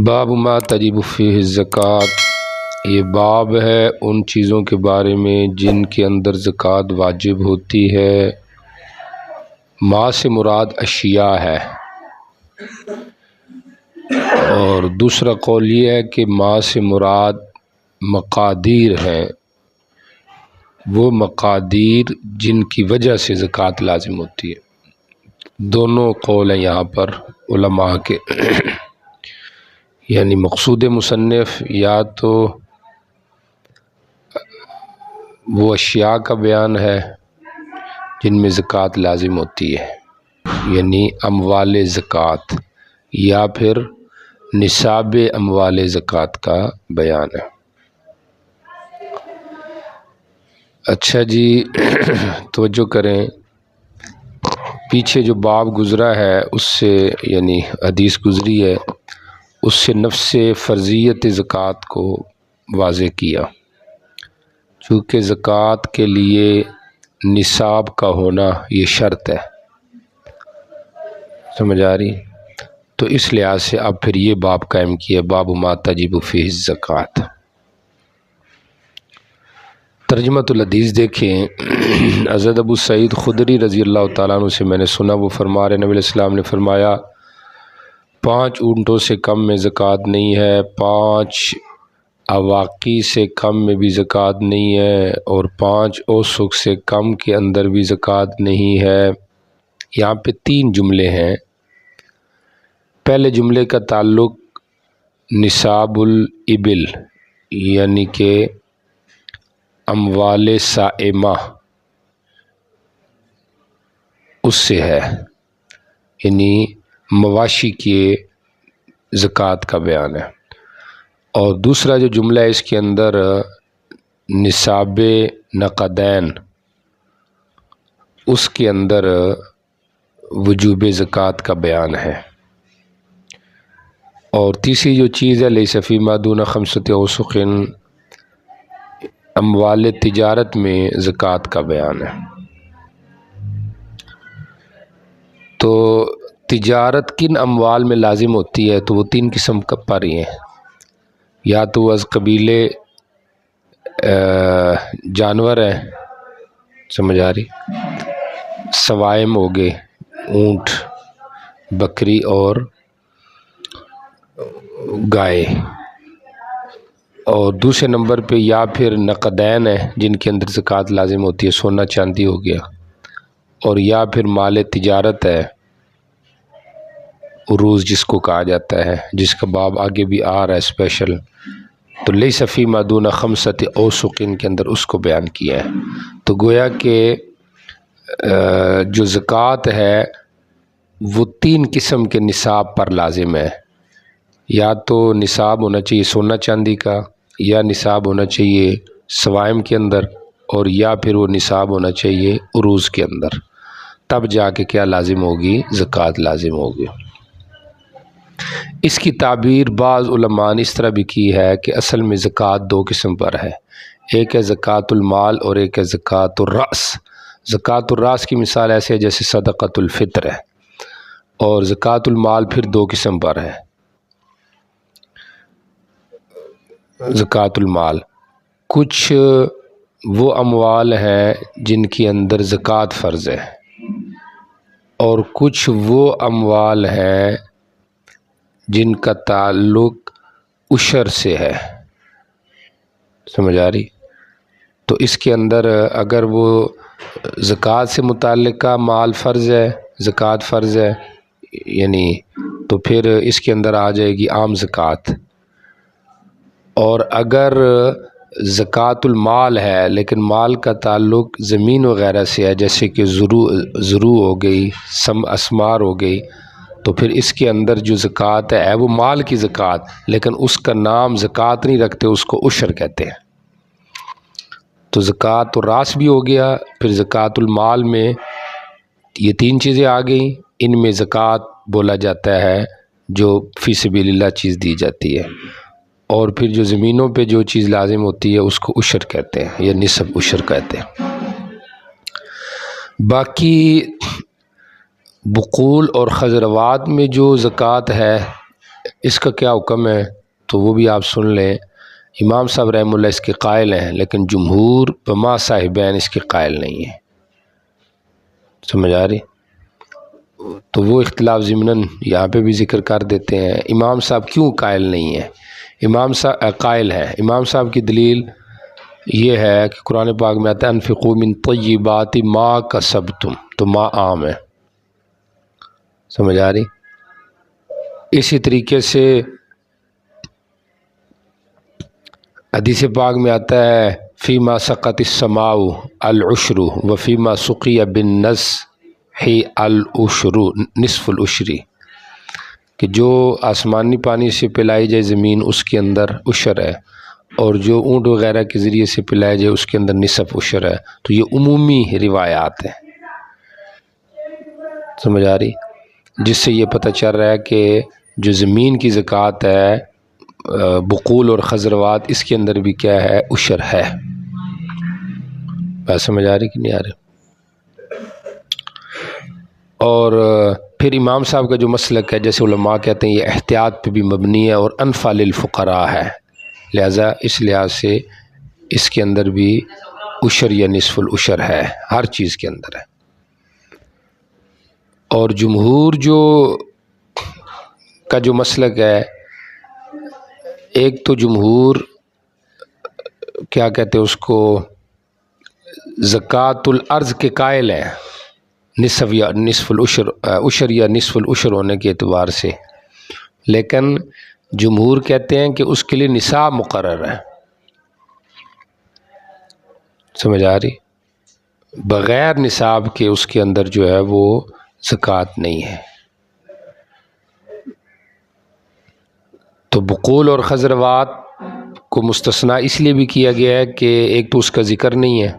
باب ما تجب فیہ الزکوٰۃ، یہ باب ہے ان چیزوں کے بارے میں جن کے اندر زکوٰۃ واجب ہوتی ہے۔ ما سے مراد اشیاء ہے، اور دوسرا قول یہ ہے کہ ما سے مراد مقادیر ہیں، وہ مقادیر جن کی وجہ سے زکوٰۃ لازم ہوتی ہے۔ دونوں قول ہیں یہاں پر علماء کے، یعنی مقصود مصنف یا تو وہ اشیاء کا بیان ہے جن میں زکوٰۃ لازم ہوتی ہے، یعنی اموال زکوٰۃ، یا پھر نصاب اموال زکوٰۃ کا بیان ہے۔ اچھا جی، توجہ کریں، پیچھے جو باب گزرا ہے اس سے، یعنی حدیث گزری ہے، اس سے نفس فرضیت زکوٰۃ کو واضح کیا، چونکہ زکوٰۃ کے لیے نصاب کا ہونا یہ شرط ہے، سمجھ آ رہی؟ تو اس لحاظ سے اب پھر یہ باب قائم کیا، باب ما تجب فیہ الزکوٰۃ۔ ترجمۃ الحدیث دیکھیں، حضرت ابو سعید خدری رضی اللہ تعالیٰ عنہ سے میں نے سنا، وہ فرما رہے نبی علیہ السلام نے فرمایا 5 اونٹوں سے کم میں زکوٰۃ نہیں ہے، 5 اواقی سے کم میں بھی زکوٰۃ نہیں ہے، اور 5 اوسق سے کم کے اندر بھی زکوٰۃ نہیں ہے۔ یہاں پہ 3 جملے ہیں۔ پہلے جملے کا تعلق نصاب الابل، یعنی کہ اموال سائمہ، اس سے ہے، یعنی مواشی کی زکوٰۃ کا بیان ہے۔ اور دوسرا جو جملہ ہے اس کے اندر نصاب نقدین، اس کے اندر وجوب زکوٰۃ کا بیان ہے۔ اور تیسری جو چیز ہے لیس فی ما دون 5 اوسق، اموال تجارت میں زکوٰۃ کا بیان ہے۔ تو تجارت کن اموال میں لازم ہوتی ہے؟ تو وہ 3 قسم کا پر ہی ہیں، یا تو وہ از قبیلے جانور ہیں، سمجھ آ رہی، سوائم ہو گئے، اونٹ، بکری اور گائے، اور دوسرے نمبر پہ یا پھر نقدین ہیں جن کے اندر زکوٰۃ لازم ہوتی ہے، سونا چاندی ہو گیا، اور یا پھر مال تجارت ہے، عروض جس کو کہا جاتا ہے، جس کا باب آگے بھی آ رہا ہے اسپیشل۔ تو لیس فی ما دون 5 اوسق کے اندر اس کو بیان کیا ہے۔ تو گویا کہ جو زکوٰۃ ہے وہ 3 قسم کے نصاب پر لازم ہے، یا تو نصاب ہونا چاہیے سونا چاندی کا، یا نصاب ہونا چاہیے سوائم کے اندر، اور یا پھر وہ نصاب ہونا چاہیے عروض کے اندر، تب جا کے کیا لازم ہوگی؟ زکوٰۃ لازم ہوگی۔ اس کی تعبیر بعض علماء نے اس طرح بھی کی ہے کہ اصل میں زکوٰۃ 2 قسم پر ہے، ایک ہے زکوٰۃ المال اور ایک ہے زکوٰۃ الرأس۔ زکوٰۃ الرأس کی مثال ایسے ہے جیسے صدقۃ الفطر ہے، اور زکوٰۃ المال پھر 2 قسم پر ہے۔ زکوٰۃ المال، کچھ وہ اموال ہیں جن کے اندر زکوٰۃ فرض ہے، اور کچھ وہ اموال ہیں جن کا تعلق عشر سے ہے، سمجھ آ رہی؟ تو اس کے اندر اگر وہ زکوٰۃ سے متعلقہ مال فرض ہے، زکوٰۃ فرض ہے، یعنی تو پھر اس کے اندر آ جائے گی عام زکوٰۃ۔ اور اگر زکوٰۃ المال ہے لیکن مال کا تعلق زمین وغیرہ سے ہے، جیسے کہ زروع ہو گئی، اسمار ہو گئی، تو پھر اس کے اندر جو زکوٰۃ ہے وہ مال کی زکوٰۃ، لیکن اس کا نام زکوٰۃ نہیں رکھتے، اس کو عشر کہتے ہیں۔ تو زکوٰۃ الراس بھی ہو گیا، پھر زکوٰۃ المال میں یہ 3 چیزیں آ گئیں، ان میں زکوٰۃ بولا جاتا ہے جو فی سبیل اللہ چیز دی جاتی ہے، اور پھر جو زمینوں پہ جو چیز لازم ہوتی ہے اس کو عشر کہتے ہیں، یا نصف عشر کہتے ہیں۔ باقی بقول اور خضروات میں جو زکوٰۃ ہے اس کا کیا حکم ہے تو وہ بھی آپ سن لیں۔ امام صاحب رحمہ اللہ اس کے قائل ہیں، لیکن جمہور بما صاحبین اس کے قائل نہیں ہیں۔ سمجھ آ رہی؟ تو وہ اختلاف ضمناً یہاں پہ بھی ذکر کر دیتے ہیں۔ امام صاحب کیوں قائل نہیں ہیں؟ امام صاحب قائل ہیں۔ امام صاحب کی دلیل یہ ہے کہ قرآن پاک میں آتا ہے انفقوا من طیبات ما کسبتم، تو ما عام ہے۔ سمجھ آ رہی؟ اسی طریقے سے حدیث پاک میں آتا ہے فیما سقط السماء العشر وفیما سقی بالنضح العشر نصف العشری، کہ جو آسمانی پانی سے پلائی جائے زمین اس کے اندر عشر ہے، اور جو اونٹ وغیرہ کے ذریعے سے پلایا جائے اس کے اندر نصف عشر ہے۔ تو یہ عمومی روایات ہیں۔ سمجھ آ رہی؟ جس سے یہ پتہ چل رہا ہے کہ جو زمین کی زکوٰۃ ہے بقول اور خضروات، اس کے اندر بھی کیا ہے؟ عشر ہے۔ بات سمجھ آ رہی کہ نہیں آ رہی؟ اور پھر امام صاحب کا جو مسلک ہے، جیسے علماء کہتے ہیں یہ احتیاط پہ بھی مبنی ہے اور انفع للفقراء ہے، لہذا اس لحاظ سے اس کے اندر بھی عشر یا نصف العشر ہے، ہر چیز کے اندر ہے۔ اور جمہور کا جو مسلک ہے، ایک تو جمہور کیا کہتے ہیں اس کو زکوٰۃ الارض کے قائل ہیں، نصف یا نصف العشر، عشر یا نصف العشر ہونے کے اعتبار سے، لیکن جمہور کہتے ہیں کہ اس کے لیے نصاب مقرر ہے۔ سمجھ آ رہی؟ بغیر نصاب کے اس کے اندر جو ہے وہ زکوٰۃ نہیں ہے۔ تو بقول اور خضروات کو مستثنا اس لیے بھی کیا گیا ہے کہ ایک تو اس کا ذکر نہیں ہے۔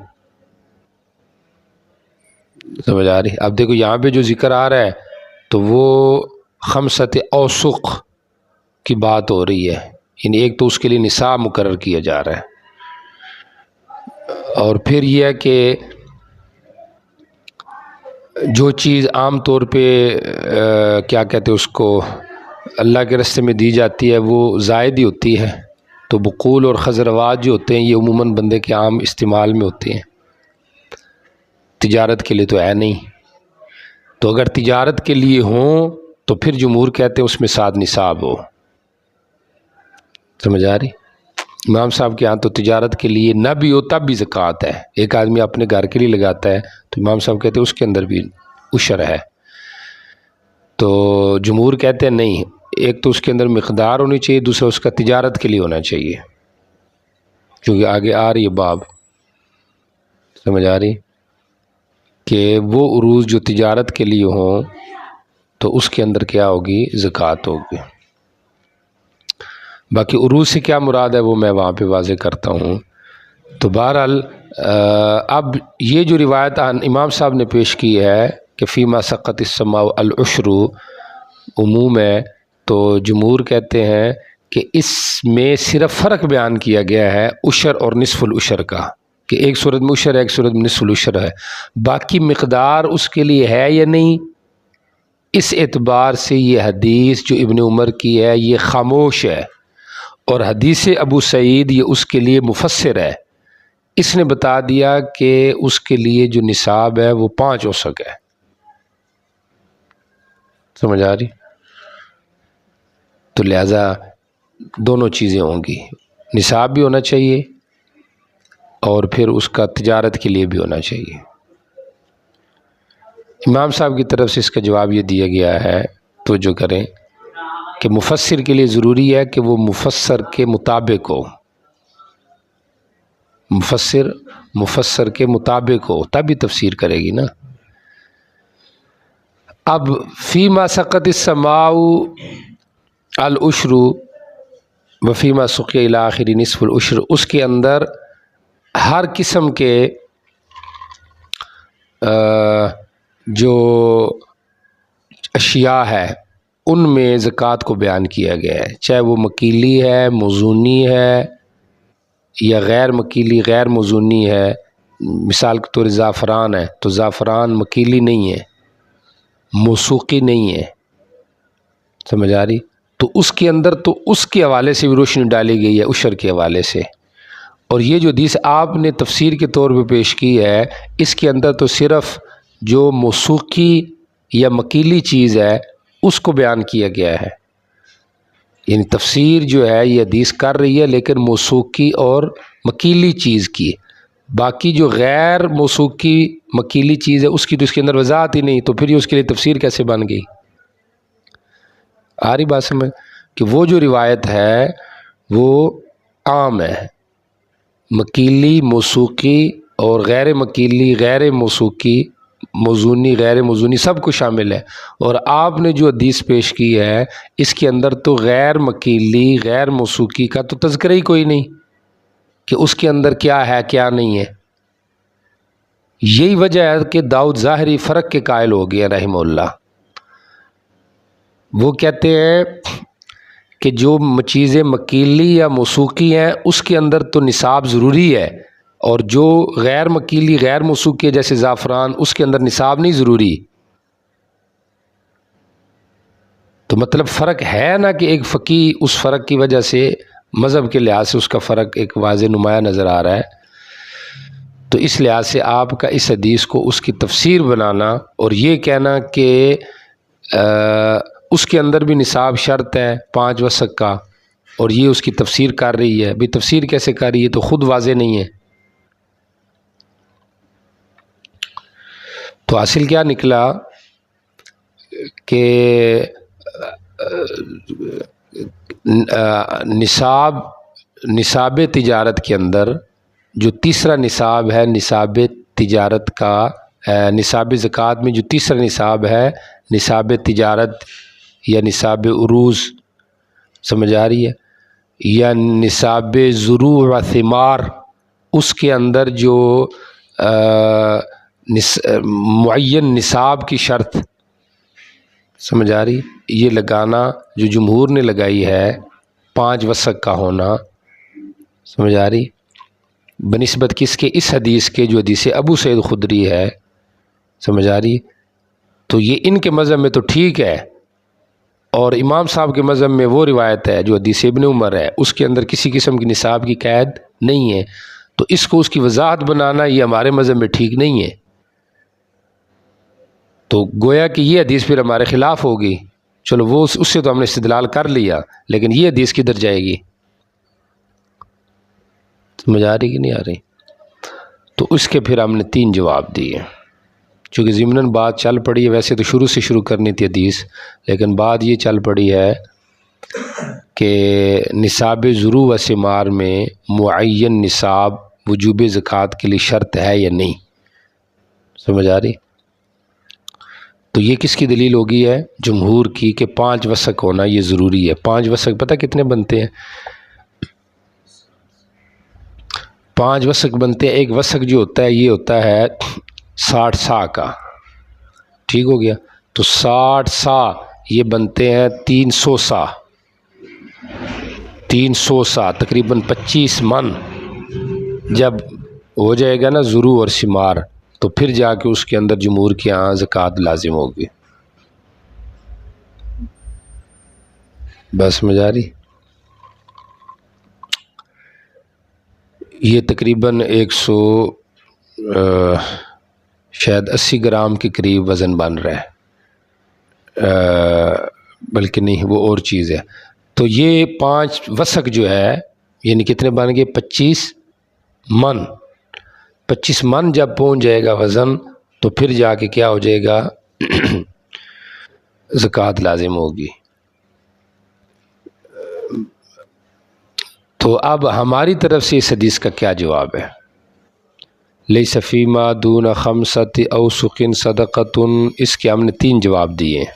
سمجھ آ رہی؟ اب دیکھو یہاں پہ جو ذکر آ رہا ہے تو وہ خمسۃ اوسق کی بات ہو رہی ہے، یعنی ایک تو اس کے لیے نصاب مقرر کیا جا رہا ہے، اور پھر یہ ہے کہ جو چیز عام طور پہ کیا کہتے ہیں اس کو اللہ کے راستے میں دی جاتی ہے وہ زائد ہی ہوتی ہے، تو بقول اور خضروات جو ہوتے ہیں یہ عموماً بندے کے عام استعمال میں ہوتے ہیں، تجارت کے لیے تو ہے نہیں۔ تو اگر تجارت کے لیے ہوں تو پھر جمہور کہتے ہیں اس میں ساتھ نصاب ہو۔ سمجھ آ رہی؟ امام صاحب کے ہاں تو تجارت کے لیے نہ بھی ہو تب بھی زکوٰۃ ہے۔ ایک آدمی اپنے گھر کے لیے لگاتا ہے تو امام صاحب کہتے ہیں اس کے اندر بھی عشر ہے۔ تو جمہور کہتے ہیں نہیں، ایک تو اس کے اندر مقدار ہونی چاہیے، دوسرا اس کا تجارت کے لیے ہونا چاہیے، کیونکہ آگے آ رہی ہے باب۔ سمجھ آ رہی کہ وہ عروض جو تجارت کے لیے ہوں تو اس کے اندر کیا ہوگی؟ زکوٰۃ ہوگی۔ باقی عروض سے کیا مراد ہے وہ میں وہاں پہ واضح کرتا ہوں۔ تو بہرحال اب یہ جو روایت امام صاحب نے پیش کی ہے کہ فیما سقط السماء العشر عموم ہے، تو جمہور کہتے ہیں کہ اس میں صرف فرق بیان کیا گیا ہے عشر اور نصف العشر کا، کہ ایک صورت میں عشر ہے، ایک صورت میں نصف العشر ہے، باقی مقدار اس کے لیے ہے یا نہیں۔ اس اعتبار سے یہ حدیث جو ابن عمر کی ہے یہ خاموش ہے، اور حدیث ابو سعید یہ اس کے لیے مفسر ہے۔ اس نے بتا دیا کہ اس کے لیے جو نصاب ہے وہ 5 اوسق ہے۔ سمجھ آ رہی؟ تو لہذا دونوں چیزیں ہوں گی، نصاب بھی ہونا چاہیے اور پھر اس کا تجارت کے لیے بھی ہونا چاہیے۔ امام صاحب کی طرف سے اس کا جواب یہ دیا گیا ہے، تو جو کریں کہ مفسر کے لیے ضروری ہے کہ وہ مفسر کے مطابق ہو، مفسر کے مطابق ہو تب بھی تفسیر کرے گی نا۔ اب فیما سقط السماء العشر وفیما سقی الی آخر نصف العشر، اس کے اندر ہر قسم کے جو اشیاء ہے ان میں زکوٰۃ کو بیان کیا گیا ہے، چاہے وہ مکیلی ہے، موزونی ہے، یا غیر مکیلی غیر موزونی ہے۔ مثال کے طور زعفران ہے تو زعفران مکیلی نہیں ہے، موسوقی نہیں ہے۔ سمجھ آ رہی؟ تو اس کے اندر تو اس کے حوالے سے بھی روشنی ڈالی گئی ہے عشر کے حوالے سے، اور یہ جو حدیث آپ نے تفسیر کے طور پہ پیش کی ہے اس کے اندر تو صرف جو موسیقی یا مکیلی چیز ہے اس کو بیان کیا گیا ہے، یعنی تفسیر جو ہے یہ حدیث کر رہی ہے لیکن موسیقی اور مکیلی چیز کی، باقی جو غیر موسیقی مکیلی چیز ہے اس کی تو اس کے اندر وضاحت ہی نہیں، تو پھر یہ اس کے لیے تفسیر کیسے بن گئی؟ آ رہی بات سمجھ کہ وہ جو روایت ہے وہ عام ہے، مکیلی موسیقی اور غیر مکیلی غیر موسیقی موزونی غیر موزونی سب کو شامل ہے، اور آپ نے جو حدیث پیش کی ہے اس کے اندر تو غیر مکیلی غیر موسیقی کا تو تذکرہ ہی کوئی نہیں کہ اس کے اندر کیا ہے کیا نہیں ہے۔ یہی وجہ ہے کہ داؤد ظاہری فرق کے قائل ہو گئے رحمہ اللہ، وہ کہتے ہیں کہ جو چیزیں مکیلی یا موسیقی ہیں اس کے اندر تو نصاب ضروری ہے، اور جو غیر مکیلی غیر موسیقی جیسے زعفران اس کے اندر نصاب نہیں ضروری۔ تو مطلب فرق ہے نا کہ ایک فقیہ اس فرق کی وجہ سے مذہب کے لحاظ سے اس کا فرق ایک واضح نمایاں نظر آ رہا ہے، تو اس لحاظ سے آپ کا اس حدیث کو اس کی تفسیر بنانا اور یہ کہنا کہ اس کے اندر بھی نصاب شرط ہے 5 وسق کا اور یہ اس کی تفسیر کر رہی ہے، بھی تفسیر کیسے کر رہی ہے تو خود واضح نہیں ہے۔ تو حاصل کیا نکلا کہ نصاب تجارت کے اندر جو تیسرا نصاب ہے نصاب تجارت کا، نصاب زکوٰۃ میں جو تیسرا نصاب ہے نصاب تجارت یا نصاب عروض، سمجھ آ رہی ہے، یا نصاب زروع و ثمار، اس کے اندر جو معین نصاب کی شرط سمجھ آ رہی یہ لگانا جو جمہور نے لگائی ہے 5 وسق کا ہونا، سمجھ آ رہی بنسبت کس کے؟ اس حدیث کے جو حدیث ابو سعید خدری ہے، سمجھ آ رہی، تو یہ ان کے مذہب میں تو ٹھیک ہے، اور امام صاحب کے مذہب میں وہ روایت ہے جو حدیث ابن عمر ہے اس کے اندر کسی قسم کی نصاب کی قید نہیں ہے، تو اس کو اس کی وضاحت بنانا یہ ہمارے مذہب میں ٹھیک نہیں ہے، تو گویا کہ یہ حدیث پھر ہمارے خلاف ہوگی، چلو وہ اس سے تو ہم نے استدلال کر لیا، لیکن یہ حدیث کدھر جائے گی؟ سمجھ آ رہی کہ نہیں آ رہی؟ تو اس کے پھر ہم نے 3 جواب دیے، چونکہ ضمناً بات چل پڑی ہے، ویسے تو شروع سے شروع کرنی تھی حدیث، لیکن بات یہ چل پڑی ہے کہ نصاب زروع و ثمار میں معین نصاب وجوب زکوٰۃ کے لیے شرط ہے یا نہیں، سمجھ آ رہی؟ تو یہ کس کی دلیل ہوگی ہے؟ جمہور کی، کہ 5 وسق ہونا یہ ضروری ہے۔ 5 وسق پتہ کتنے بنتے ہیں؟ 5 وسق بنتے ہیں، ایک وسق جو ہوتا ہے یہ ہوتا ہے 60 سا کا، ٹھیک ہو گیا، تو 60 سا یہ بنتے ہیں 300 سا، 300 سا تقریباً 25 من جب ہو جائے گا نا زروع اور ثمار، تو پھر جا کے اس کے اندر جمہور کے یہاں زکوٰۃ لازم ہوگی۔ بس سمجھ آ رہی؟ یہ تقریباً 180 گرام کے قریب وزن بن رہا ہے، بلکہ نہیں وہ اور چیز ہے۔ تو یہ 5 وسق جو ہے یعنی کتنے بن گئے؟ 25 من، 25 من جب پہنچ جائے گا وزن تو پھر جا کے کیا ہو جائے گا؟ زکوٰۃ لازم ہوگی۔ تو اب ہماری طرف سے اس حدیث کا کیا جواب ہے؟ لیس فیما دون 5 اوسق صدقۃ، اس کے ہم نے 3 جواب دیے ہیں۔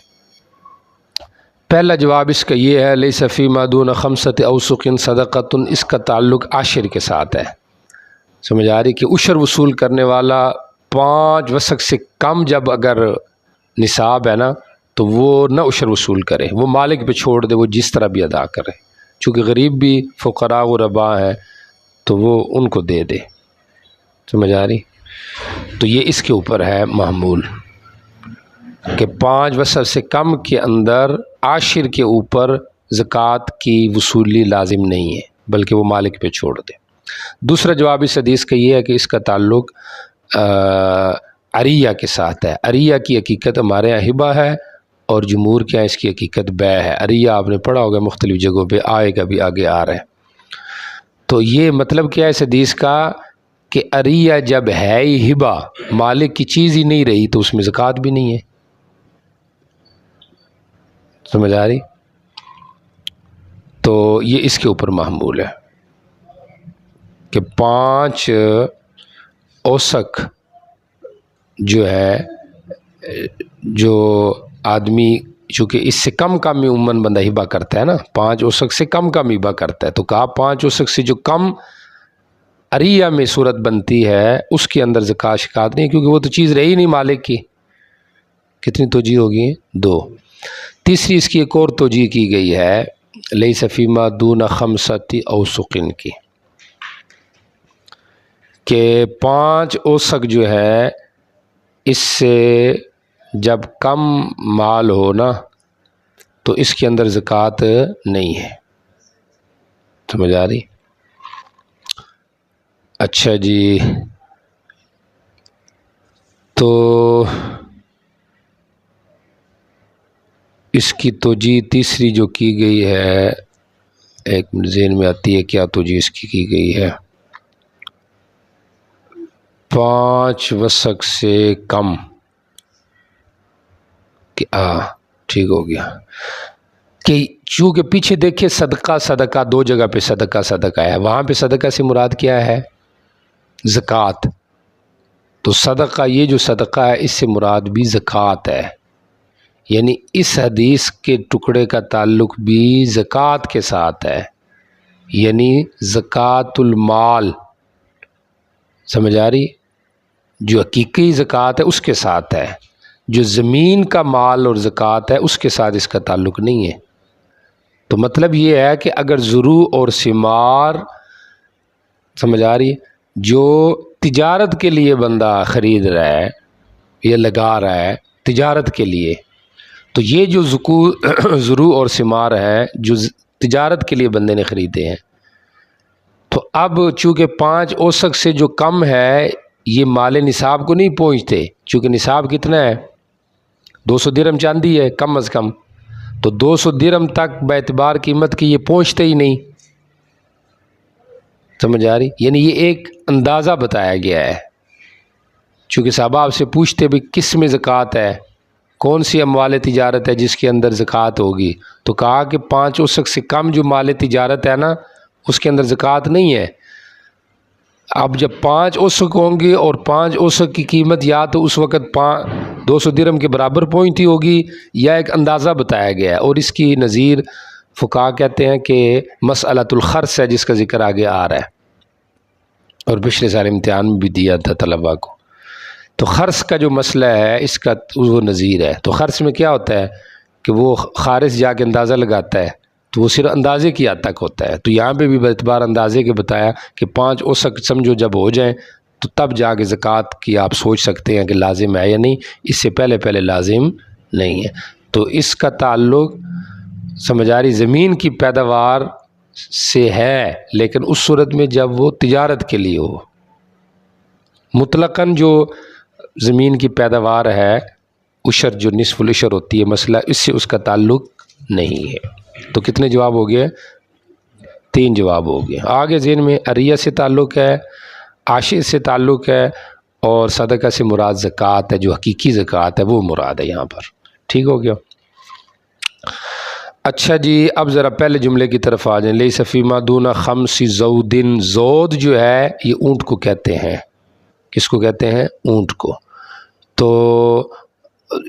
پہلا جواب اس کا یہ ہے لیس فیما دون 5 اوسق صدقۃ، اس کا تعلق عاشر کے ساتھ ہے، سمجھ آ رہی کہ عشر وصول کرنے والا 5 وسق سے کم جب اگر نصاب ہے نا تو وہ نہ عشر وصول کرے، وہ مالک پہ چھوڑ دے، وہ جس طرح بھی ادا کرے، چونکہ غریب بھی فقراء و غرباء ہیں تو وہ ان کو دے دے، سمجھ آ رہی؟ تو یہ اس کے اوپر ہے محمول کہ 5 وسق سے کم کے اندر عاشر کے اوپر زکوٰۃ کی وصولی لازم نہیں ہے بلکہ وہ مالک پہ چھوڑ دے۔ دوسرا جواب اس حدیث کا یہ ہے کہ اس کا تعلق عریہ کے ساتھ ہے۔ عریہ کی حقیقت ہمارے یہاں ہبہ ہے اور جمہور کے یہاں اس کی حقیقت بیع ہے۔ عریہ آپ نے پڑھا ہوگا مختلف جگہوں پہ، آئے گا بھی، آگے آ رہا ہے۔ تو یہ مطلب کیا ہے اس حدیث کا کہ عریہ جب ہے ہی ہبہ، مالک کی چیز ہی نہیں رہی، تو اس میں زکوٰۃ بھی نہیں ہے۔ سمجھ آ رہی؟ تو یہ اس کے اوپر محمول ہے کہ 5 اوسق جو ہے، جو آدمی چونکہ اس سے کم ہی عموماً بندہ ہبہ کرتا ہے نا، 5 اوسق سے کم ہبہ کرتا ہے، تو کہا 5 اوسق سے جو کم عریہ میں صورت بنتی ہے اس کے اندر زکوٰۃ شکایت نہیں، کیونکہ وہ تو چیز رہی نہیں مالک کی۔ کتنی توجیہ ہوگی؟ 2۔ تیسری اس کی ایک اور توجیہ کی گئی ہے لیس فیما دون 5 اوسق کی، کہ 5 اوسق جو ہے اس سے جب کم مال ہو نا تو اس کے اندر زکوٰۃ نہیں ہے۔ سمجھ آ رہی؟ اچھا جی، تو اس کی توجیہ تیسری جو کی گئی ہے، ایک ذہن میں آتی ہے کیا توجیہ اس کی گئی ہے، 5 وسق سے کم، کہ ٹھیک ہو گیا کہ چونکہ پیچھے دیکھیں صدقہ 2 جگہ پہ صدقہ ہے، وہاں پہ صدقہ سے مراد کیا ہے؟ زکوٰۃ۔ تو صدقہ، یہ جو صدقہ ہے اس سے مراد بھی زکوٰۃ ہے، یعنی اس حدیث کے ٹکڑے کا تعلق بھی زکوٰۃ کے ساتھ ہے، یعنی زکوٰۃ المال۔ سمجھ آ رہی؟ جو حقیقی زکوٰۃ ہے اس کے ساتھ ہے، جو زمین کا مال اور زکوٰۃ ہے اس کے ساتھ اس کا تعلق نہیں ہے۔ تو مطلب یہ ہے کہ اگر زروع اور ثمار، سمجھ آ رہی، جو تجارت کے لیے بندہ خرید رہا ہے یا لگا رہا ہے تجارت کے لیے، تو یہ جو زروع اور ثمار ہیں جو تجارت کے لیے بندے نے خریدے ہیں، تو اب چونکہ 5 اوسق سے جو کم ہے یہ مال نصاب کو نہیں پہنچتے، چونکہ نصاب کتنا ہے؟ 200 درہم چاندی ہے کم از کم، تو 200 درہم تک باعتبار قیمت کی یہ پہنچتے ہی نہیں۔ سمجھ آ رہی؟ یعنی یہ ایک اندازہ بتایا گیا ہے، چونکہ صحابہ آپ سے پوچھتے بھی کس میں زکوٰۃ ہے، کون سی اموال تجارت ہے جس کے اندر زکوٰۃ ہوگی، تو کہا کہ 5 اوسق سے کم جو مال تجارت ہے نا اس کے اندر زکوٰۃ نہیں ہے۔ اب جب 5 اوسق ہوں گے اور 5 اوسق کی قیمت یا تو اس وقت 200 درہم کے برابر پہنچتی ہوگی یا ایک اندازہ بتایا گیا ہے، اور اس کی نظیر فقہا کہتے ہیں کہ مسئلۃ الخرص ہے جس کا ذکر آگے آ رہا ہے، اور پچھلے سال امتحان میں بھی دیا تھا طلباء کو۔ تو خرص کا جو مسئلہ ہے اس کا وہ نظیر ہے۔ تو خرص میں کیا ہوتا ہے کہ وہ خارج جا کے اندازہ لگاتا ہے، تو وہ صرف اندازے کی حد تک ہوتا ہے۔ تو یہاں پہ بھی باعتبار اندازے کے بتایا کہ 5 اوسق سمجھو جب ہو جائیں تو تب جا کے زکوٰۃ کی آپ سوچ سکتے ہیں کہ لازم ہے یا نہیں، اس سے پہلے لازم نہیں ہے۔ تو اس کا تعلق سمجھ آ رہی زمین کی پیداوار سے ہے، لیکن اس صورت میں جب وہ تجارت کے لیے ہو۔ مطلقاً جو زمین کی پیداوار ہے، عشر جو نصف العشر ہوتی ہے مسئلہ، اس سے اس کا تعلق نہیں ہے۔ تو کتنے جواب ہو گئے؟ 3 جواب ہو گئے۔ آگے ذہن میں عریہ سے تعلق ہے، عاشر سے تعلق ہے، اور صدقہ سے مراد زکوٰۃ ہے، جو حقیقی زکوٰۃ ہے وہ مراد ہے یہاں پر۔ ٹھیک ہو گیا؟ اچھا جی، اب ذرا پہلے جملے کی طرف آ جائیں۔ لیس فیما دون 5 زود، زود جو ہے یہ اونٹ کو کہتے ہیں۔ کس کو کہتے ہیں؟ اونٹ کو۔ تو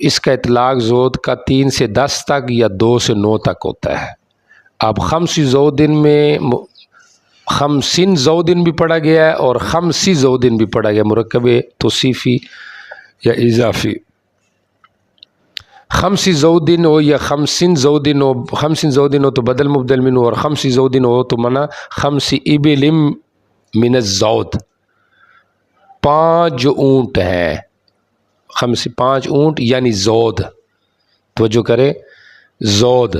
اس کا اطلاق زود کا 3 سے 10 تک یا 2 سے 9 تک ہوتا ہے۔ اب 5 زودن میں 50 زودن بھی پڑھا گیا ہے اور 50 زودن بھی پڑھا گیا، مرکب توصیفی یا اضافی۔ 5 زودن ہو یا 50 زودن ہو، 50 زودن ہو تو بدل مبدل منہ، اور 50 زودن ہو تو منع 5 ابل من الزود، 5 جو اونٹ ہیں، 5 اونٹ یعنی زود، توجہ کرے، زود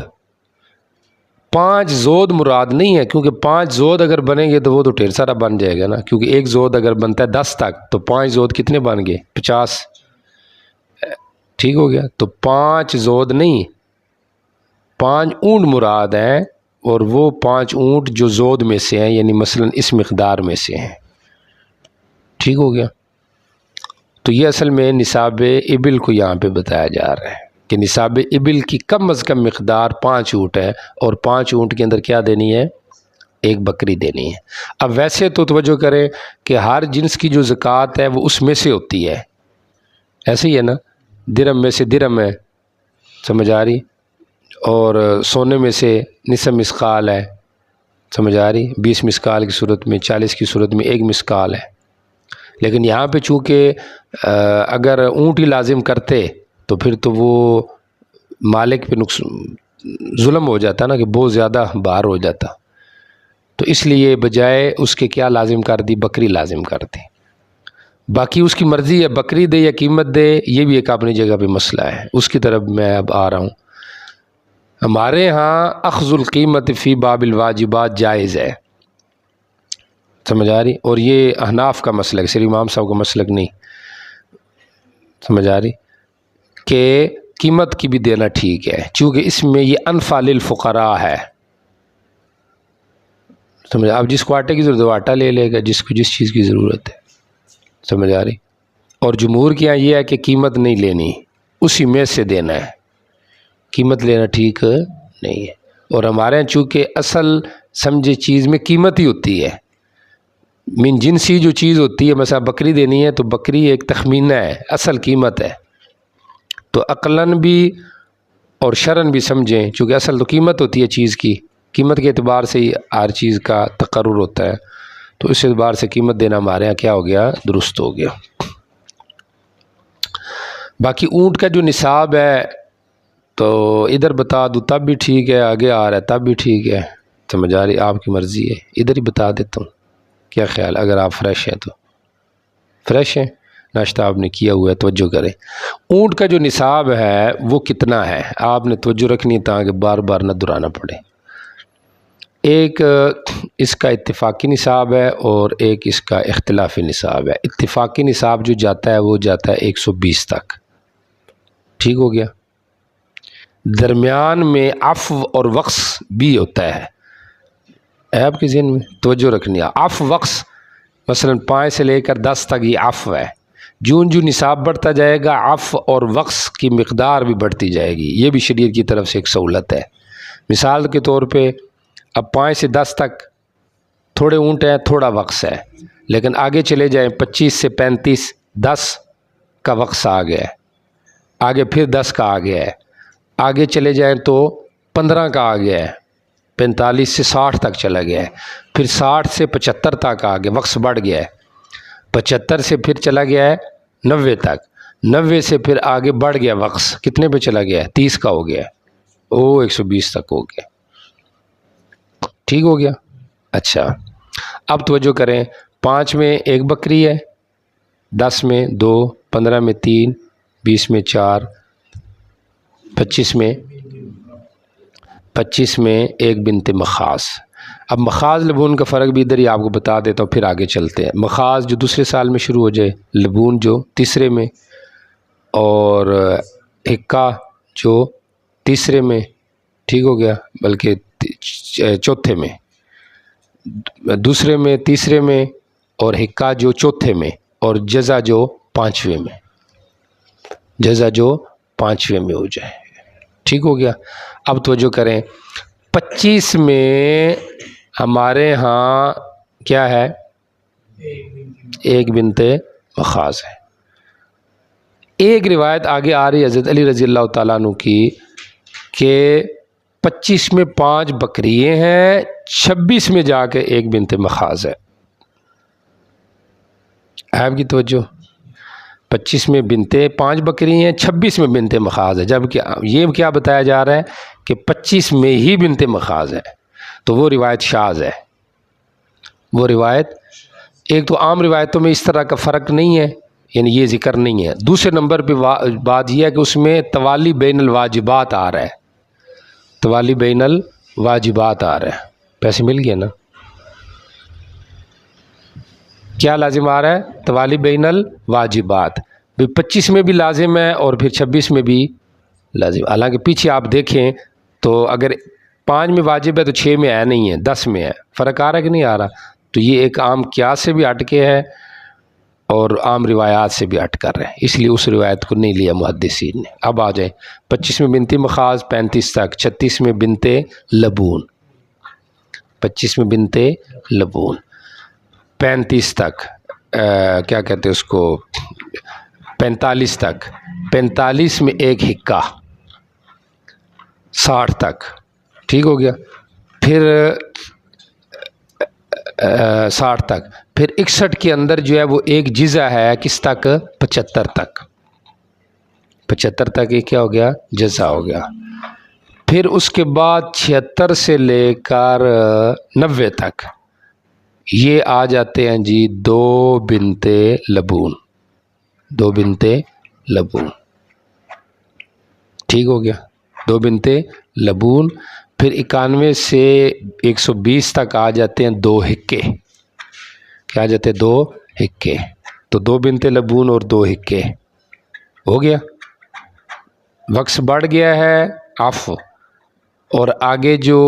5 زود مراد نہیں ہے، کیونکہ 5 زود اگر بنیں گے تو وہ تو ڈھیر سارا بن جائے گا نا، کیونکہ ایک زود اگر بنتا ہے 10 تک تو 5 زود کتنے بن گئے؟ 50. ٹھیک ہو گیا؟ تو 5 زود نہیں، 5 اونٹ مراد ہیں، اور وہ 5 اونٹ جو زود میں سے ہیں، یعنی مثلا اس مقدار میں سے ہیں. ٹھیک ہو گیا؟ تو یہ اصل میں نصاب ابل کو یہاں پہ بتایا جا رہا ہے کہ نصاب ابل کی کم از کم مقدار 5 اونٹ ہے، اور 5 اونٹ کے اندر کیا دینی ہے؟ ایک بکری دینی ہے. اب ویسے تو توجہ کریں کہ ہر جنس کی جو زکوٰۃ ہے وہ اس میں سے ہوتی ہے، ایسے ہی ہے نا، درہم میں سے درہم ہے، سمجھ آ رہی، اور سونے میں سے نصف مسقال ہے، سمجھ آ رہی، 20 مسقال کی صورت میں، 40 کی صورت میں 1 مسقال ہے. لیکن یہاں پہ چونکہ اگر اونٹ ہی لازم کرتے تو پھر تو وہ مالک پہ ظلم ہو جاتا نا، کہ بہت زیادہ بار ہو جاتا، تو اس لیے بجائے اس کے کیا لازم کر دی؟ بکری لازم کر دی. باقی اس کی مرضی ہے، بکری دے یا قیمت دے، یہ بھی ایک اپنی جگہ پہ مسئلہ ہے، اس کی طرف میں اب آ رہا ہوں. ہمارے ہاں اخذ القیمت فی باب الواجبات جائز ہے، سمجھ آ رہی، اور یہ احناف کا مسلک، صرف امام صاحب کا مسلک نہیں، سمجھ آ رہی، کہ قیمت کی بھی دینا ٹھیک ہے، چونکہ اس میں یہ انفع للفقراء ہے. سمجھ، اب جس کو آٹے کی ضرورت ہے وہ آٹا لے لے گا، جس کو جس چیز کی ضرورت ہے، سمجھ آ رہی. اور جمہور کے یہاں یہ ہے کہ قیمت نہیں لینی، اسی میں سے دینا ہے، قیمت لینا ٹھیک نہیں ہے. اور ہمارے یہاں چونکہ اصل سمجھے چیز میں قیمت ہی ہوتی ہے، من جنسی جو چیز ہوتی ہے، مثلا بکری دینی ہے تو بکری ایک تخمینہ ہے، اصل قیمت ہے. تو عقلاً بھی اور شرعاً بھی سمجھیں، چونکہ اصل تو قیمت ہوتی ہے چیز کی، قیمت کے اعتبار سے ہی ہر چیز کا تقرر ہوتا ہے، تو اس اعتبار سے قیمت دینا ہمارے یہاں کیا ہو گیا؟ درست ہو گیا. باقی اونٹ کا جو نصاب ہے تو ادھر بتا دوں تب بھی ٹھیک ہے، آگے آ رہا ہے تب بھی ٹھیک ہے، سمجھ آ رہی، آپ کی مرضی ہے، ادھر ہی بتا دیتا ہوں. کیا خیال، اگر آپ فریش ہیں تو؟ فریش ہیں، ناشتہ آپ نے کیا ہوا ہے، توجہ کریں. اونٹ کا جو نصاب ہے وہ کتنا ہے، آپ نے توجہ رکھنی تاکہ بار بار نہ دہرانا پڑے. ایک اس کا اتفاقی نصاب ہے اور ایک اس کا اختلافی نصاب ہے. اتفاقی نصاب جو جاتا ہے وہ جاتا ہے 120 تک. ٹھیک ہو گیا؟ درمیان میں عفو اور وقص بھی ہوتا ہے آپ کے ذہن میں توجہ رکھنی ہے. عفو وقص مثلا 5 سے لے کر 10 تک یہ عفو ہے. جو نصاب بڑھتا جائے گا عفو اور وقص کی مقدار بھی بڑھتی جائے گی، یہ بھی شریعت کی طرف سے ایک سہولت ہے. مثال کے طور پہ اب 5 سے 10 تک تھوڑے اونٹ ہیں، تھوڑا وقص ہے، لیکن آگے چلے جائیں 25 سے 35، 10 کا وقص آ گیا ہے، آگے پھر 10 کا آ گیا ہے، آگے چلے جائیں تو 15 کا آ گیا ہے، 45 سے 60 تک چلا گیا ہے، پھر 60 سے 75 تک آ گیا، وقص بڑھ گیا ہے، 75 سے پھر چلا گیا ہے 90 تک، 90 سے پھر آگے بڑھ گیا وقص، کتنے پہ چلا گیا ہے؟ 30 کا ہو گیا ہے، 120 تک ہو گیا. ٹھیک ہو گیا؟ اچھا، اب توجہ کریں، 5 میں 1 بکری ہے، 10 میں 2، 15 میں 3، 20 میں 4، 25 میں 1 بنت مخاض. اب مخاض لبون کا فرق بھی ادھر ہی آپ کو بتا دیتا ہوں، پھر آگے چلتے ہیں. مخاض جو دوسرے سال میں شروع ہو جائے، لبون جو تیسرے میں، اور حکا جو تیسرے میں، ٹھیک ہو گیا، بلکہ چوتھے میں، دوسرے میں، تیسرے میں، اور حکا جو چوتھے میں، اور جزا جو 5ویں میں، جزا جو 5ویں میں ہو جائے. ٹھیک ہو گیا؟ اب توجہ کریں، 25 میں ہمارے ہاں کیا ہے؟ 1 بنت مخاض ہے. ایک روایت آگے آ رہی ہے حضرت علی رضی اللہ تعالیٰ عنہ کی کہ 25 میں 5 بکریے ہیں، 26 میں جا کے 1 بنت مخاض ہے. آپ کی توجہ، 25 میں 5 بکری ہیں، 26 میں بنت مخاض ہے، جبکہ یہ کیا بتایا جا رہا ہے کہ 25 میں ہی بنت مخاض ہے. تو وہ روایت شاذ ہے، وہ روایت، ایک تو عام روایتوں میں اس طرح کا فرق نہیں ہے، یعنی یہ ذکر نہیں ہے. دوسرے نمبر پہ بات یہ ہے کہ اس میں توالی بین الواجبات آ رہا ہے، توالی بین واجبات آ رہے ہیں. پیسے مل گئے نا. کیا لازم آ رہا ہے؟ توالی بین الواجبات. 25 میں بھی لازم ہے اور پھر 26 میں بھی لازم. حالانکہ پیچھے آپ دیکھیں تو اگر 5 میں واجب ہے تو 6 میں ہے نہیں ہے، 10 میں ہے. فرق آ رہا ہے کہ نہیں آ رہا؟ تو یہ ایک عام قیاس سے بھی ہٹ کے ہے اور عام روایات سے بھی ہٹ کر رہے ہیں، اس لیے اس روایت کو نہیں لیا محدثین نے. اب آ جائیں 25 میں بنت مخاض 35 تک، 36 میں بنت لبون، 25 میں بنت لبون 35 تک، کیا کہتے ہیں اس کو، 45 تک، 45 میں ایک حکا، 60 تک. ٹھیک ہو گیا. پھر 60 تک، پھر 61 کے اندر جو ہے وہ ایک جزا ہے کس تک؟ 75 تک. 75 تک یہ کیا ہو گیا؟ جزا ہو گیا. پھر اس کے بعد 76 سے لے کر 90 تک یہ آ جاتے ہیں جی 2 بنت لبون، 2 بنت لبون. ٹھیک ہو گیا، 2 بنت لبون. پھر 91 سے 120 تک آ جاتے ہیں 2 حکے. کیا آ جاتے ہیں؟ 2 حکے. تو 2 بنت لبون اور 2 حکے ہو گیا. وقت بڑھ گیا ہے عفو، اور آگے جو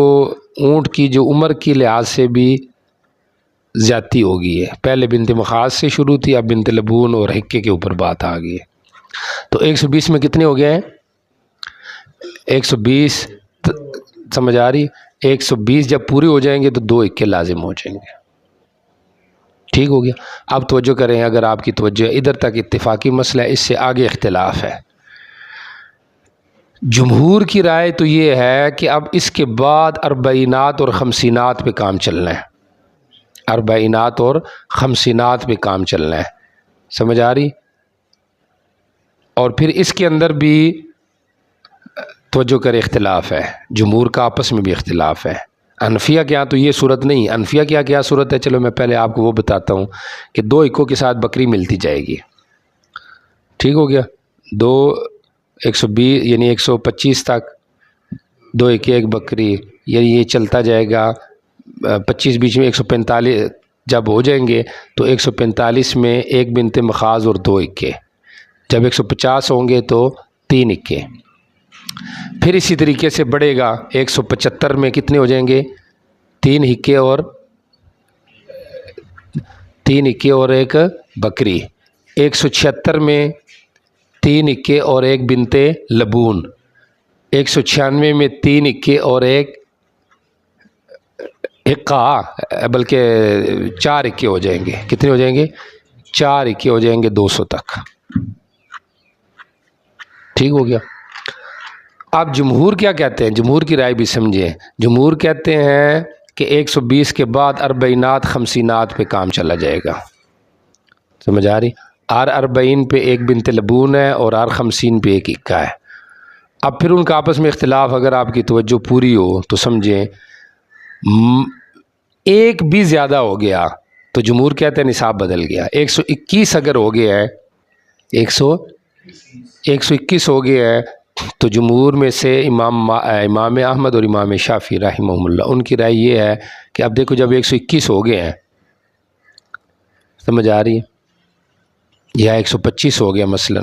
اونٹ کی جو عمر کی لحاظ سے بھی زیادتی ہو گئی ہے. پہلے بنت مخاض سے شروع تھی، اب بنت لبون اور حکے کے اوپر بات آ گئی ہے. تو 120 میں کتنے ہو گئے ہیں؟ 120 سمجھ آ رہی؟ 120 جب پورے ہو جائیں گے تو 2 حکے لازم ہو جائیں گے. ٹھیک ہو گیا. اب توجہ کریں، اگر آپ کی توجہ ادھر تک اتفاقی مسئلہ ہے، اس سے آگے اختلاف ہے. جمہور کی رائے تو یہ ہے کہ اب اس کے بعد اربعینات اور خمسینات پہ کام چلنا ہے. اربعینات اور خمسینات پہ کام چلنا ہے. سمجھ آ رہی؟ اور پھر اس کے اندر بھی توجہ کرے اختلاف ہے، جمہور کا آپس میں بھی اختلاف ہے. حنفیہ کے ہاں تو یہ صورت نہیں. حنفیہ کیا صورت ہے؟ چلو میں پہلے آپ کو وہ بتاتا ہوں کہ 2 حکوں کے ساتھ بکری ملتی جائے گی. ٹھیک ہو گیا. 120 یعنی 125 تک 2 حکے ایک بکری، یعنی یہ چلتا جائے گا. 25 بیچ میں 145 جب ہو جائیں گے تو 145 میں ایک بنت مخاض اور 2 حکے. جب 150 ہوں گے تو 3 حکے. پھر اسی طریقے سے بڑھے گا. 175 میں کتنے ہو جائیں گے؟ 3 حکے اور 1 بکری. 176 میں 3 حکے اور 1 بنت لبون. 196 میں 3 حکے اور 1 حکا، بلکہ 4 حکے ہو جائیں گے. کتنے ہو جائیں گے؟ 4 حکے ہو جائیں گے 200 تک. ٹھیک ہو گیا. اب جمہور کیا کہتے ہیں؟ جمہور کی رائے بھی سمجھیں. جمہور کہتے ہیں کہ 120 کے بعد اربعینات خمسینات پہ کام چلا جائے گا. سمجھ آ رہی؟ ہر 40 پہ 1 بنت لبون ہے اور ہر 50 پہ 1 حکا ہے. اب پھر ان کا آپس میں اختلاف، اگر آپ کی توجہ پوری ہو تو سمجھیں. ایک بھی زیادہ ہو گیا تو جمہور کہتے ہیں نصاب بدل گیا. 121 اگر ہو گیا ہے، 121 ہو گیا ہے تو جمہور میں سے امام احمد اور امام شافعی رحمہ اللہ، ان کی رائے یہ ہے کہ اب دیکھو جب 121 ہو گئے ہیں، سمجھ آ رہی ہے، یا 125 ہو گیا مثلا،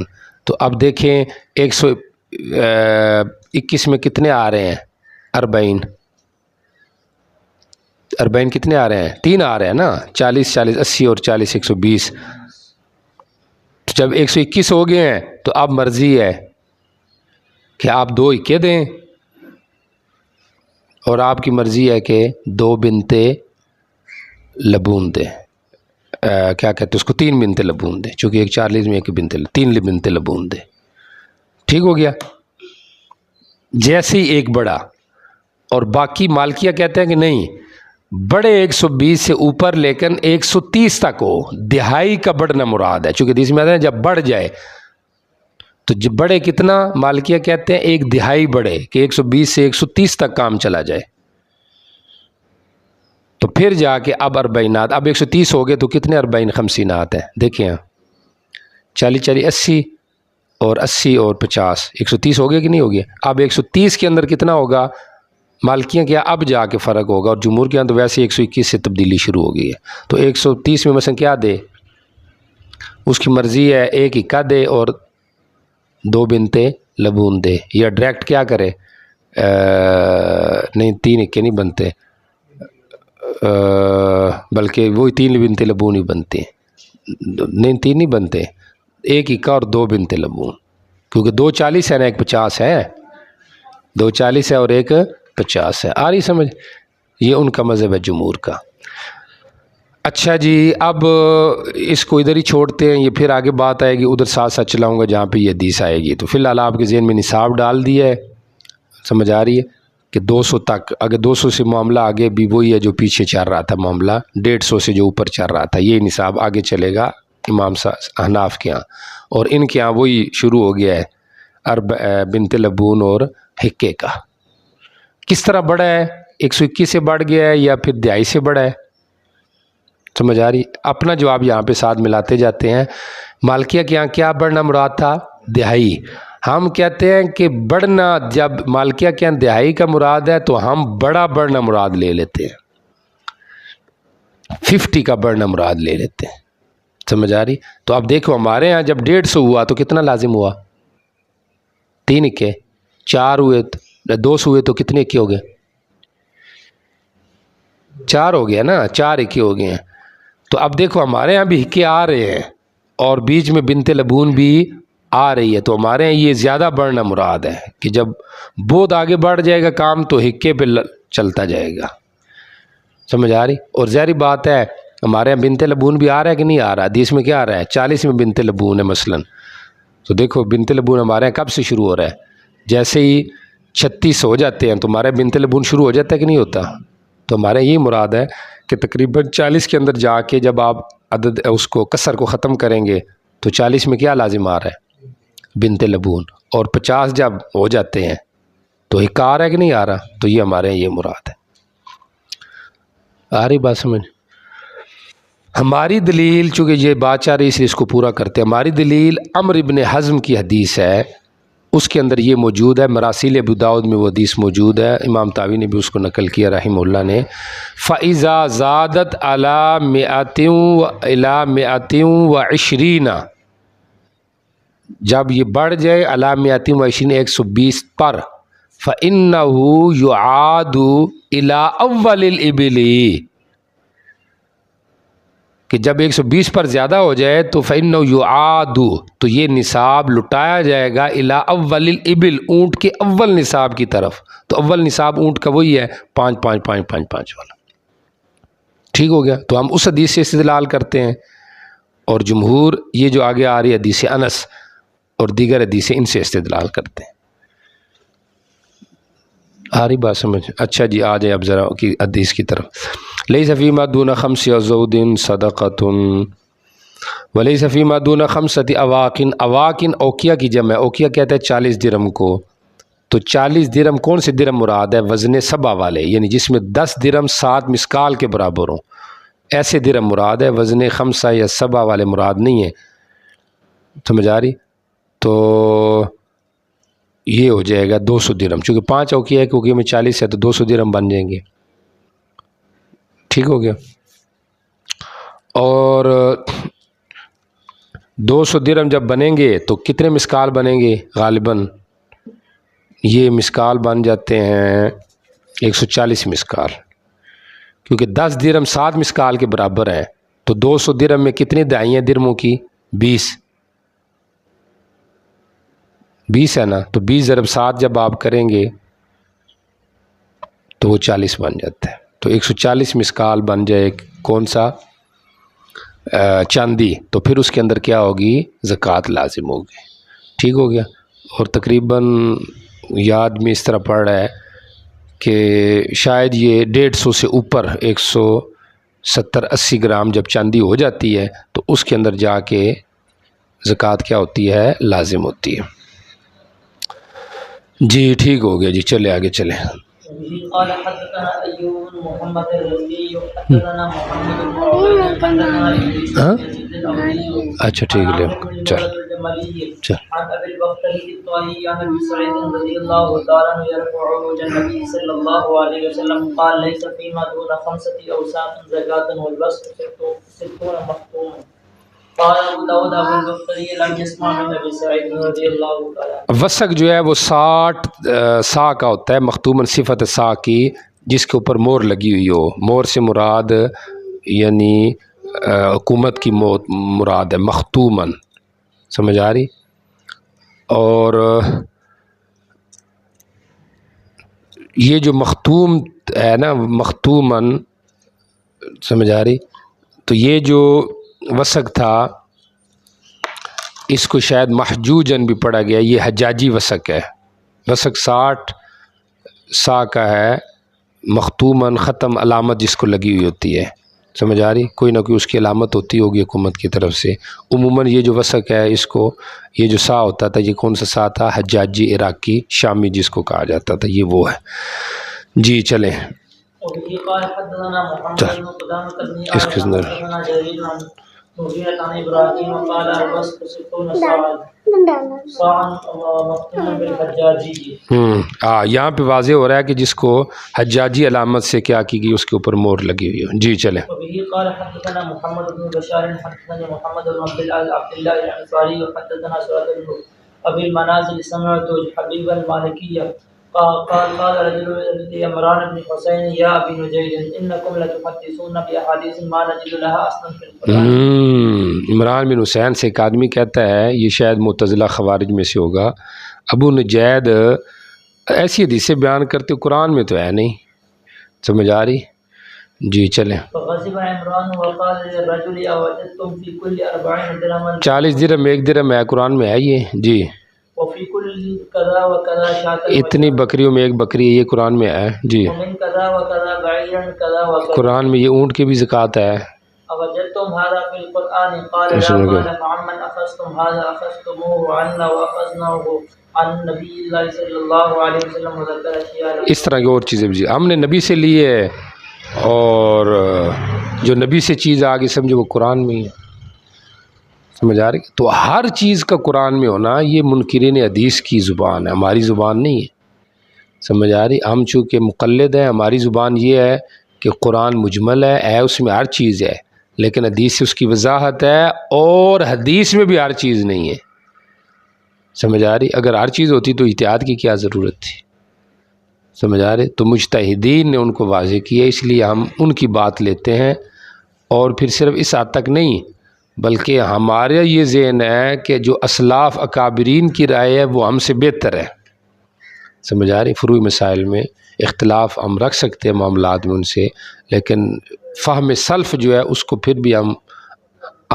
تو اب دیکھیں 121 میں کتنے آ رہے ہیں؟ 40 کتنے آ رہے ہیں؟ 3 آ رہے ہیں نا. 40 80 اور 40 120. تو جب 121 ہو گئے ہیں تو اب مرضی ہے کہ آپ 2 حکے دیں، اور آپ کی مرضی ہے کہ 2 بنت لبون دیں. کیا کہتے ہیں اس کو؟ 3 بنت لبون دیں، چونکہ 40 میں 3 بنت لبون دیں. ٹھیک ہو گیا. جیسے ہی ایک بڑا، اور باقی مالکیہ کہتے ہیں کہ نہیں، بڑے 120 سے اوپر لیکن 130 تک ہو. دہائی کا بڑھنا مراد ہے، چونکہ حدیث میں آتا ہے جب بڑھ جائے تو جب بڑھے کتنا، مالکیہ کہتے ہیں 1 دہائی بڑھے، کہ 120 سے 130 تک کام چلا جائے. تو پھر جا کے اب اربعینات، اب 130 ہو گئے تو کتنے 40 خمسینات ہیں؟ دیکھیں 40 80 اور 80 اور 50، 130 ہو گیا کہ نہیں ہو گیا؟ اب 130 کے اندر کتنا ہوگا؟ مالکیاں کیا اب جا کے فرق ہوگا، اور جمہور کے یہاں تو ویسے 121 سے تبدیلی شروع ہو گئی ہے. تو 130 میں مثلا کیا دے، اس کی مرضی ہے، ایک اکا دے اور 2 بنتے لبون دے، یا ڈائریکٹ کیا کرے، نہیں 3 اکے نہیں بنتے، بلکہ وہی 3 بنتے لبون ہی بنتے ہیں. نہیں 3 نہیں بنتے، 1 اکا اور 2 بنتے لبون، کیونکہ 2 40 ہے نا، 1 50 ہے، 2 40 ہے اور 1 50 ہے. آ رہی سمجھ؟ یہ ان کا مذہب ہے جمہور کا. اچھا جی، اب اس کو ادھر ہی چھوڑتے ہیں، یہ پھر آگے بات آئے گی، ادھر ساتھ ساتھ چلاؤں گا جہاں پہ یہ حدیث آئے گی. تو فی الحال آپ کے ذہن میں نصاب ڈال دیا ہے، سمجھ آ رہی ہے کہ 200 تک، اگر 200 سے معاملہ آگے بھی وہی ہے جو پیچھے چل رہا تھا معاملہ، 150 سے جو اوپر چل رہا تھا، یہ نصاب آگے چلے گا امام احناف کے ہاں. اور ان کے ہاں وہی شروع ہو گیا ہے بنت لبون اور حکے کا. کس طرح بڑھا ہے، 121 سے بڑھ گیا ہے یا پھر 2.5 سے بڑھا ہے؟ سمجھ آ رہی؟ اپنا جواب یہاں پہ ساتھ ملاتے جاتے ہیں. مالکیہ کے یہاں کیا بڑھنا مراد تھا؟ 2.5. ہم کہتے ہیں کہ بڑھنا، جب مالکیہ کے یہاں 2.5 کا مراد ہے تو ہم بڑا بڑھنا مراد لے لیتے ہیں، 50 کا بڑھنا مراد لے لیتے ہیں. سمجھ آ رہی؟ تو اب دیکھو ہمارے ہاں جب 150 ہوا تو کتنا لازم ہوا؟ 3 اکے. 4 ہوئے 200 ہوئے تو کتنے اکے ہو گئے؟ 4 ہو گیا نا، 4 اکے ہو گئے ہیں. تو اب دیکھو ہمارے ہاں بھی حکے آ رہے ہیں اور بیچ میں بنت لبون بھی آ رہی ہے، تو ہمارے ہاں یہ زیادہ بڑھنا مراد ہے کہ جب بہت آگے بڑھ جائے گا کام تو حکے پہ چلتا جائے گا. سمجھ آ رہی؟ اور ظاہری بات ہے ہمارے یہاں بنت لبون بھی آ رہا ہے کہ نہیں آ رہا؟ حدیث میں کیا آ رہا ہے؟ 40 میں بنت لبون ہے مثلا. تو دیکھو بنت لبون ہمارے یہاں کب سے شروع ہو رہا ہے؟ جیسے ہی 36 ہو جاتے ہیں تو ہمارے بنت لبون شروع ہو جاتا ہے کہ نہیں ہوتا؟ تو ہمارے یہی مراد ہے کہ تقریباً 40 کے اندر جا کے جب آپ عدد اس کو کسر کو ختم کریں گے تو 40 میں کیا لازم آ رہا ہے؟ بنت لبون. اور 50 جب ہو جاتے ہیں تو حکا آ رہا ہے کہ نہیں آ رہا؟ تو یہ ہمارے یہ مراد ہے. آ رہی بات سمجھ؟ ہماری دلیل، چونکہ یہ بات چاہ رہی اس لیے اس کو پورا کرتے ہیں. ہماری دلیل عمرو ابن حزم کی حدیث ہے، اس کے اندر یہ موجود ہے، مراسیل ابو داؤد میں وہ حدیث موجود ہے، امام طاوی نے بھی اس کو نقل کیا رحمہ اللہ نے. فَإِذَا زَادَتْ عَلَى 120 جب یہ بڑھ جائے علی 120 120 پر، فَإِنَّهُ يُعَادُ إِلَىٰ أَوَّلِ الْإِبِلِ کہ جب 120 پر زیادہ ہو جائے تو فَإِنَّهُ يُعَادُ تو یہ نصاب لٹایا جائے گا إِلَىٰ أَوَّلِ الْإِبِلِ اونٹ کے اول نصاب کی طرف. تو اول نصاب اونٹ کا وہی ہے 5 5 5 5 5 والا. ٹھیک ہو گیا؟ تو ہم اس حدیث سے استدلال کرتے ہیں، اور جمہور یہ جو آگے آ رہی حدیث انس اور دیگر حدیثیں ان سے استدلال کرتے ہیں. آ رہی بات سمجھ؟ اچھا جی، آ جائیں اب ذرا کی حدیث کی طرف. لیس فیما دون 5 عضود صدقۃ ولیس فیما دون 5 اواقن. اواقن اوقیہ کی جمع ہے، اوقیہ کہتے ہیں 40 درہم کو. تو 40 درہم کون سے درہم مراد ہے؟ وزن 7 والے، یعنی جس میں 10 درہم 7 مسکال کے برابر ہوں، ایسے درہم مراد ہے. وزن 5 یا 7 والے مراد نہیں ہے. سمجھ آ رہی؟ تو یہ ہو جائے گا 200 درہم، چونکہ 5 اوقیہ ہے، اوقیہ میں 40 ہے تو 200 درہم بن جائیں گے. ٹھیک ہو گیا؟ اور 200 درہم جب بنیں گے تو کتنے مسکال بنیں گے؟ غالباً یہ مسکال بن جاتے ہیں 140 مسکال، کیونکہ 10 درہم 7 مسکال کے برابر ہیں. تو 200 درہم میں کتنی دہائیاں درہموں کی؟ 20 ہے نا. تو 20 ضرب 7 جب آپ کریں گے تو وہ 40 بن جاتا ہے. تو 140 مسکال بن جائے کون سا؟ چاندی. تو پھر اس کے اندر کیا ہوگی؟ زکوٰۃ لازم ہوگی. ٹھیک ہو گیا؟ اور تقریباً یاد میں اس طرح پڑ رہا ہے کہ شاید یہ 150 سے اوپر 170-80 گرام جب چاندی ہو جاتی ہے تو اس کے اندر جا کے زکوٰۃ کیا ہوتی ہے؟ لازم ہوتی ہے. جی ٹھیک ہو گیا جی، چلے آگے چلیں. قال حدثنا أيوب بن محمد الرزي حدثنا محمد بن عبيد حدثنا اچھا ٹھیک ہے، چل. الجملي عن أبي البختري الطائي عن أبي سعيد رضي الله تعالى عنه يرفع عروج النبي صلى الله عليه وسلم قال ليس فيما دون 5 أوساق زكاة والبسط 60 مختوم. قال أبو داود أبو البختري لم يسمع من أبي سعيد رضي الله تعالى. وسق جو ہے وہ 60 سا کا ہوتا ہے، مختومن صفت سا کی جس کے اوپر مور لگی ہوئی ہو. مور سے مراد یعنی حکومت کی مراد ہے، مختومن، سمجھ آ رہی. اور یہ جو مختوم ہے نا، مختومن، سمجھ آ رہی. تو یہ جو وسق تھا اس کو شاید محجوجن بھی پڑھا گیا، یہ حجاجی وسق ہے. وسق 60 سا کا ہے، مختومن، ختم، علامت جس کو لگی ہوئی ہوتی ہے، سمجھ آ رہی. کوئی نہ کوئی اس کی علامت ہوتی ہوگی حکومت کی طرف سے. عموماً یہ جو وسق ہے اس کو، یہ جو سا ہوتا تھا، یہ کون سا سا تھا؟ حجاجی عراقی شامی جس کو کہا جاتا تھا، یہ وہ ہے. جی چلیں اس کے اندر یہاں پہ واضح ہو رہا ہے کہ جس کو حجاجی علامت سے کیا کی گئی، اس کے اوپر مور لگی ہوئی ہے. جی چلیں. قال حدثنا محمد بن بشار حدثنا محمد بن عبد الله الانصاري وحدثنا سعد بن ابي المنازل سمعت حبيب المالكيه قال رجل لعمران بن حسين يا ابي نجيد انكم لتحدثون باحاديث ما نجد لها اصلا في القران. عمران بن حسین سے ایک آدمی کہتا ہے، یہ شاید معتزلہ خوارج میں سے ہوگا، ابو نجید ایسی حدیثیں بیان کرتے قرآن میں تو ہے نہیں، سمجھ آ رہی. جی چلیں. فغضب عمران وقال للرجل اوجدتم في كل 40 درهما 40 درہم 1 درہم ہے، قرآن میں ہے یہ. جی. وفي كل كذا وكذا شاة، اتنی بکریوں میں 1 بکری ہے، یہ قرآن میں ہے. جی. ومن كذا وكذا بعيرا كذا وكذا، قرآن میں یہ اونٹ کی بھی زکوٰۃ ہے. اوجدتم هذا في القرآن قال لا، قال فعمن اخذتم هذا اخذتموه عنا واخذناه عن نبی اللہ صلی اللہ علیہ وسلم وذکر اشیاء. اس طرح کی اور چیزیں بھی ہم نے نبی سے لی ہے، اور جو نبی سے چیز آگے سمجھو وہ قرآن میں ہی ہے، سمجھ آ رہی. تو ہر چیز کا قرآن میں ہونا یہ منکرین حدیث کی زبان ہے، ہماری زبان نہیں ہے، سمجھ آ رہی. ہم چونکہ مقلد ہیں، ہماری زبان یہ ہے کہ قرآن مجمل ہے اس میں ہر چیز ہے، لیکن حدیث سے اس کی وضاحت ہے، اور حدیث میں بھی ہر چیز نہیں ہے، سمجھ آ رہی. اگر ہر چیز ہوتی تو احتیاط کی کیا ضرورت تھی، سمجھ آ رہے. تو مجتہدین نے ان کو واضح کیا، اس لیے ہم ان کی بات لیتے ہیں. اور پھر صرف اس حد تک نہیں، بلکہ ہمارا یہ ذہن ہے کہ جو اسلاف اکابرین کی رائے ہے وہ ہم سے بہتر ہے، سمجھ آ رہی. فروعی مسائل میں اختلاف ہم رکھ سکتے ہیں معاملات میں ان سے، لیکن فہم سلف جو ہے اس کو پھر بھی ہم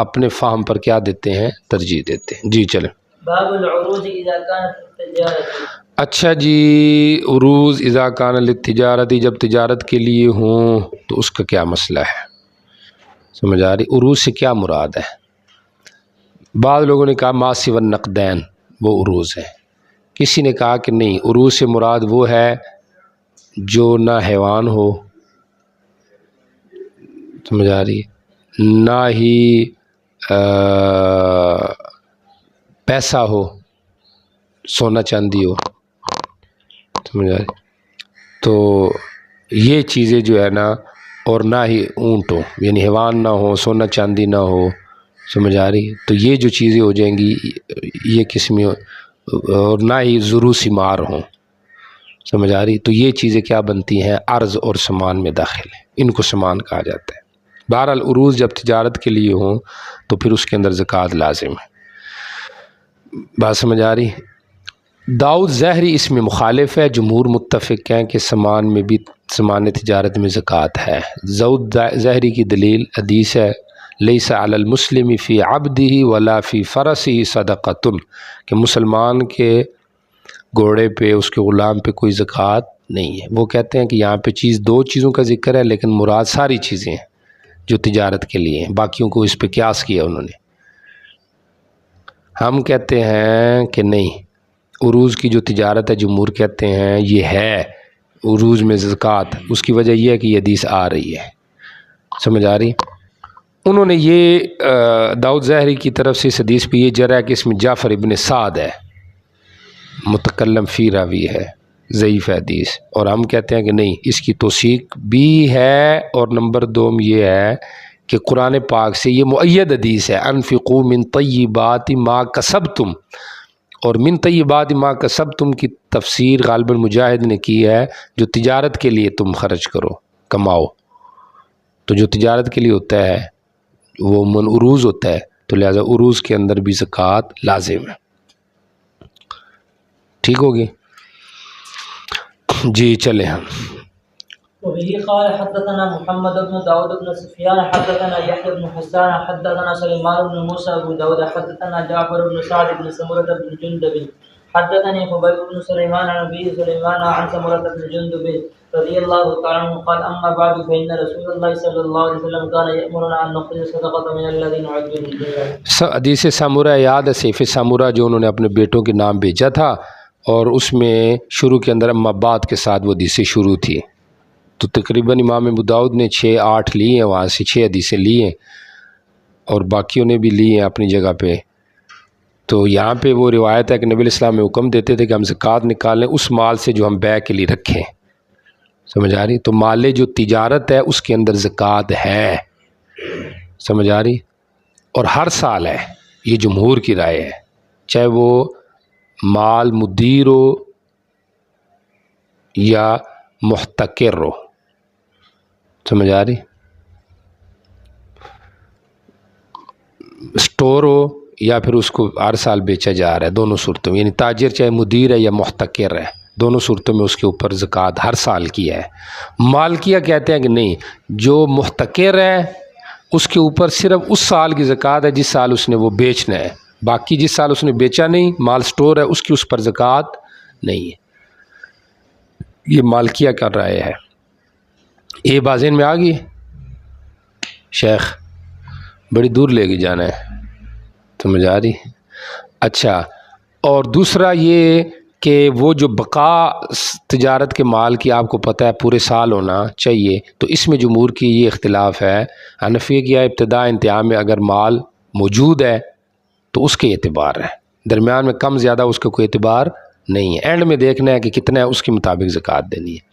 اپنے فہم پر کیا دیتے ہیں؟ ترجیح دیتے ہیں. جی چلیں. باب العروض اذا كانت التجارة. اچھا جی، عروض اذا کان للتجارت، جب تجارت کے لیے ہوں تو اس کا کیا مسئلہ ہے، سمجھ آ رہی. عروض سے کیا مراد ہے؟ بعض لوگوں نے کہا ما سوى النقدین وہ عروض ہے، کسی نے کہا کہ نہیں، عروض سے مراد وہ ہے جو نہ حیوان ہو، سمجھ آ رہی، نہ ہی پیسہ ہو، سونا چاندی ہو، سمجھ آ رہی. تو یہ چیزیں جو ہے نا، اور نہ ہی اونٹ ہو، یعنی حیوان نہ ہو، سونا چاندی نہ ہو، سمجھ آ رہی. تو یہ جو چیزیں ہو جائیں گی یہ قسمیں، اور نہ ہی زرو ثمار ہوں، سمجھ آ رہی. تو یہ چیزیں کیا بنتی ہیں؟ عرض اور سامان میں داخل ہیں، ان کو سامان کہا جاتا ہے. بہرحال عروض جب تجارت کے لیے ہوں تو پھر اس کے اندر زکوٰۃ لازم ہے. بات سمجھ آ رہی. داؤد ظاہری اس میں مخالف ہے، جمہور متفق ہیں کہ سامان میں بھی، سامان تجارت میں زکوٰۃ ہے. داؤد ظاہری کی دلیل حدیث ہے لیس علی المسلم فی عبدہ ولا فی فرسہ صدقۃ، کہ مسلمان کے گھوڑے پہ، اس کے غلام پہ کوئی زکوٰۃ نہیں ہے. وہ کہتے ہیں کہ یہاں پہ دو چیزوں کا ذکر ہے، لیکن مراد ساری چیزیں ہیں جو تجارت کے لیے ہیں، باقیوں کو اس پہ قیاس کیا انہوں نے. ہم کہتے ہیں کہ نہیں، عروض کی جو تجارت ہے جمہور کہتے ہیں یہ ہے عروض میں زکوٰۃ. اس کی وجہ یہ ہے کہ یہ حدیث آ رہی ہے، سمجھ آ رہی. انہوں نے یہ داؤد ظاہری کی طرف سے اس حدیث پہ یہ جرا ہے کہ اس میں جعفر ابن سعد ہے، متکلم فی راوی ہے، ضعیف حدیث، اور ہم کہتے ہیں کہ نہیں، اس کی توثیق بھی ہے، اور نمبر دوم یہ ہے کہ قرآن پاک سے یہ مؤید حدیث ہے، انفقوا من طیبات ما کسبتم، اور من طیبات ما کسبتم کی تفسیر غالباً مجاہد نے کی ہے جو تجارت کے لیے تم خرچ کرو، کماؤ، تو جو تجارت کے لیے ہوتا ہے وہ من عروض ہوتا ہے، تو لہٰذا عروض کے اندر بھی زکوٰۃ لازم ہے۔ ٹھیک ہوگی جی، چلیں ہم۔ وبه قال حدثنا محمد بن داود بن سفيان حدثنا يحيى بن حسان حدثنا سليمان بن موسى بن داود حدثنا جعفر بن سعد بن سمرة بن جندب حدثني خبيب بن سليمان عن أبي سليمان عن سمرة بن جندب رضي الله تعالى عنه قال أما بعد فإن رسول الله صلى الله عليه وسلم كان يأمرنا أن نخرج الصدقة من الذين عدوا للجهاد۔ حدیث سامورہ یاد ہے، سیف سامورہ جو انہوں نے اپنے بیٹوں کے نام بھیجا تھا، اور اس میں شروع کے اندر اما بعد کے ساتھ وہ حدیثیں شروع تھی، تو تقریباً امام ابو داؤد نے 6-8 لی ہیں، وہاں سے 6 حدیثیں لی ہیں، اور باقیوں نے بھی لی ہیں اپنی جگہ پہ۔ تو یہاں پہ وہ روایت ہے کہ نبی علیہ السلام میں حکم دیتے تھے کہ ہم زکوٰۃ نکالیں اس مال سے جو ہم بیع کے لیے رکھیں، سمجھ آ رہی؟ تو مال جو تجارت ہے اس کے اندر زکوٰۃ ہے، سمجھ آ رہی؟ اور ہر سال ہے، یہ جمہور کی رائے ہے، چاہے وہ مال مدیر ہو یا محتکر ہو، سمجھ آ رہی؟ اسٹور ہو یا پھر اس کو ہر سال بیچا جا رہا ہے، دونوں صورتوں میں، یعنی تاجر چاہے مدیر ہے یا محتکر ہے، دونوں صورتوں میں اس کے اوپر زکوٰۃ ہر سال کی ہے۔ مالکیہ کہتے ہیں کہ نہیں، جو محتکر ہے اس کے اوپر صرف اس سال کی زکوٰۃ ہے جس سال اس نے وہ بیچنا ہے، باقی جس سال اس نے بیچا نہیں، مال سٹور ہے، اس کی اس پر زکوٰۃ نہیں ہے۔ یہ مالکیہ کا رائے ہے۔ یہ بازین میں آ گئی شیخ، بڑی دور لے کے جانا ہے، سمجھ آ رہی؟ اچھا، اور دوسرا یہ کہ وہ جو بقا تجارت کے مال کی آپ کو پتہ ہے پورے سال ہونا چاہیے، تو اس میں جمہور کی یہ اختلاف ہے، حنفیہ کیا ابتدا انتہا میں اگر مال موجود ہے تو اس کے اعتبار ہے، درمیان میں کم زیادہ اس کا کوئی اعتبار نہیں ہے، اینڈ میں دیکھنا ہے کہ کتنا ہے، اس کے مطابق زکوٰۃ دینی ہے۔